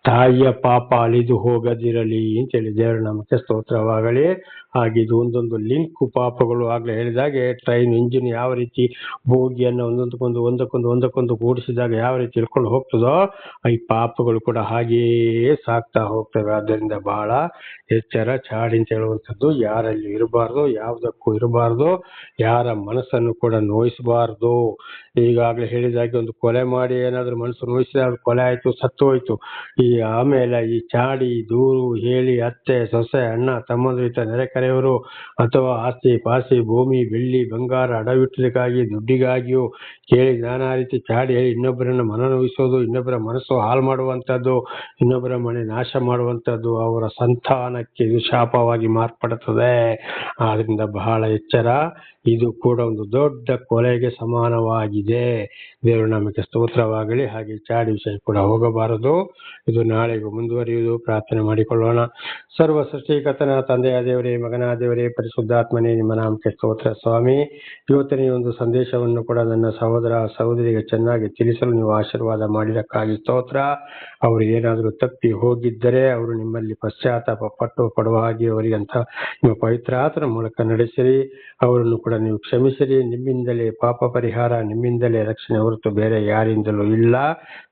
ತಾಯಿಯ ಪಾಪ ಅಳಿದು ಹೋಗದಿರಲಿ ಅಂತೇಳಿ ದೇವರ ನಾಮಕ್ಕೆ ಸ್ತೋತ್ರವಾಗಲಿ. ಹಾಗೆ ಇದು ಒಂದೊಂದು ಲಿಂಕ್ ಪಾಪಗಳು ಆಗ್ಲೇ ಹೇಳಿದಾಗೆ ಟ್ರೈನ್ ಇಂಜಿನ್ ಯಾವ ರೀತಿ ಬೋಗಿಯನ್ನು ಒಂದಕ್ಕೊಂದು ಕೂಡಿಸಿದಾಗ ಯಾವ ರೀತಿ ಇಳ್ಕೊಂಡು ಹೋಗ್ತದೋ ಈ ಪಾಪಗಳು ಕೂಡ ಹಾಗೆಯೇ ಸಾಕ್ತಾ ಹೋಗ್ತವೆ. ಆದ್ದರಿಂದ ಬಹಳ ಎಚ್ಚರ, ಚಾಡಿ ಅಂತ ಹೇಳುವಂಥದ್ದು ಯಾರಲ್ಲಿ ಇರಬಾರ್ದು, ಯಾವುದಕ್ಕೂ ಇರಬಾರ್ದು, ಯಾರ ಮನಸ್ಸನ್ನು ಕೂಡ ನೋಯಿಸಬಾರ್ದು. ಈಗಾಗಲೇ ಹೇಳಿದಾಗೆ ಒಂದು ಕೊಲೆ ಮಾಡಿ ಏನಾದ್ರೂ ಮನಸ್ಸು ನೋಯಿಸಿದ್ರೆ ಅದು ಕೊಲೆ ಆಯ್ತು, ಸತ್ತು ಹೋಯ್ತು. ಆಮೇಲೆ ಈ ಚಾಡಿ ದೂರು ಹೇಳಿ ಅತ್ತೆ ಸೊಸೆ ಅಣ್ಣ ತಮ್ಮಂದ್ರು ಇತರ ನೆರೆಕರೆಯವರು ಅಥವಾ ಆಸ್ತಿ ಪಾಸ್ತಿ ಭೂಮಿ ಬೆಳ್ಳಿ ಬಂಗಾರ ಅಡವಿಟ್ಟಲಿಕ್ಕಾಗಿ ದುಡ್ಡಿಗಾಗಿಯೂ ಕೇಳಿ ನಾನಾ ರೀತಿ ಚಾಡಿ ಹೇಳಿ ಇನ್ನೊಬ್ಬರನ್ನ ಮನನೋಯಿಸೋದು, ಇನ್ನೊಬ್ಬರ ಮನಸ್ಸು ಹಾಳು ಮಾಡುವಂಥದ್ದು, ಇನ್ನೊಬ್ಬರ ಮನೆ ನಾಶ ಮಾಡುವಂಥದ್ದು ಅವರ ಸಂತಾನಕ್ಕೆ ಇದು ಶಾಪವಾಗಿ ಮಾರ್ಪಡುತ್ತದೆ. ಆದ್ರಿಂದ ಬಹಳ ಎಚ್ಚರ. ಇದು ಕೂಡ ಒಂದು ದೊಡ್ಡ ಕೊಲೆಗೆ ಸಮಾನವಾಗಿದೆ. ದೇವರು ನಮಗೆ ಸ್ತೋತ್ರವಾಗಲಿ. ಹಾಗೆ ಚಾಡಿ ವಿಷಯ ಕೂಡ ಹೋಗಬಾರದು. ಇದು ನಾಳೆಗೂ ಮುಂದುವರಿಯುವುದು. ಪ್ರಾರ್ಥನೆ ಮಾಡಿಕೊಳ್ಳೋಣ. ಸರ್ವ ಸೃಷ್ಟಿಕರ್ತನ ತಂದೆಯ ದೇವರೇ, ಮಗನ ದೇವರೇ, ಪರಿಶುದ್ಧಾತ್ಮನೇ, ನಿಮ್ಮ ನಾಮಕ್ಕೆ ಸ್ತೋತ್ರ ಸ್ವಾಮಿ. ಇವತ್ತಿನ ಈ ಒಂದು ಸಂದೇಶವನ್ನು ಕೂಡ ನನ್ನ ಸಹೋದರ ಸಹೋದರಿಗೆ ಚೆನ್ನಾಗಿ ತಿಳಿಸಲು ನೀವು ಆಶೀರ್ವಾದ ಮಾಡಿದಕ್ಕಾಗಿ ಸ್ತೋತ್ರ. ಅವರು ಏನಾದರೂ ತಪ್ಪಿ ಹೋಗಿದ್ದರೆ ಅವರು ನಿಮ್ಮಲ್ಲಿ ಪಶ್ಚಾತ್ತಾಪ ಪಡುವ ಹಾಗೆ ಅವರಿಗಂತ ನಿಮ್ಮ ಪವಿತ್ರಾತ್ಮನ ಮೂಲಕ ನಡೆಸಿರಿ. ಅವರನ್ನು ಕೂಡ ನೀವು ಕ್ಷಮಿಸಿರಿ. ನಿಮ್ಮಿಂದಲೇ ಪಾಪ ಪರಿಹಾರ, ನಿಮ್ಮಿಂದಲೇ ರಕ್ಷಣೆ ಹೊರತು ಬೇರೆ ಯಾರಿಂದಲೂ ಇಲ್ಲ.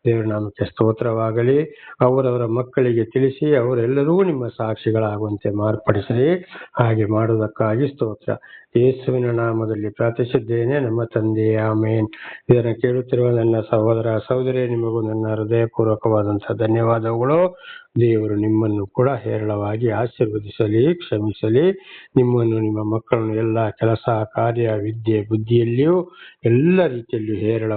ದೇವರ ನಾಮಕ್ಕೆ ಸ್ತೋತ್ರವಾಗಲಿ. ಅವರವರ ಮಕ್ಕಳಿಗೆ ತಿಳಿಸಿ ಅವರೆಲ್ಲರೂ ನಿಮ್ಮ ಸಾಕ್ಷಿಗಳಾಗುವಂತೆ ಮಾರ್ಪಡಿಸಿರಿ. ಹಾಗೆ ಮಾಡುವುದಕ್ಕಾಗಿ ಸ್ತೋತ್ರ. ಯೇಸುವಿನ ನಾಮದಲ್ಲಿ ಪ್ರಾರ್ಥಿಸಿದ್ದೇನೆ, ನಮ್ಮ ತಂದೆ, ಆಮೇನ್. ಇದನ್ನು ಕೇಳುತ್ತಿರುವ ನನ್ನ ಸಹೋದರ ಸಹೋದರಿ, ನಿಮಗೂ ನನ್ನ ಹೃದಯಪೂರ್ವಕವಾದಂತಹ ಧನ್ಯವಾದಗಳು. ದೇವರು ನಿಮ್ಮನ್ನು ಕೂಡ ಹೇರಳವಾಗಿ ಆಶೀರ್ವದಿಸಲಿ, ಕ್ಷಮಿಸಲಿ. ನಿಮ್ಮನ್ನು, ನಿಮ್ಮ ಮಕ್ಕಳನ್ನು ಎಲ್ಲ ಕೆಲಸ ಕಾರ್ಯ ವಿದ್ಯೆ ಬುದ್ಧಿಯಲ್ಲಿಯೂ ಎಲ್ಲ ರೀತಿಯಲ್ಲಿಯೂ ಹೇರಳ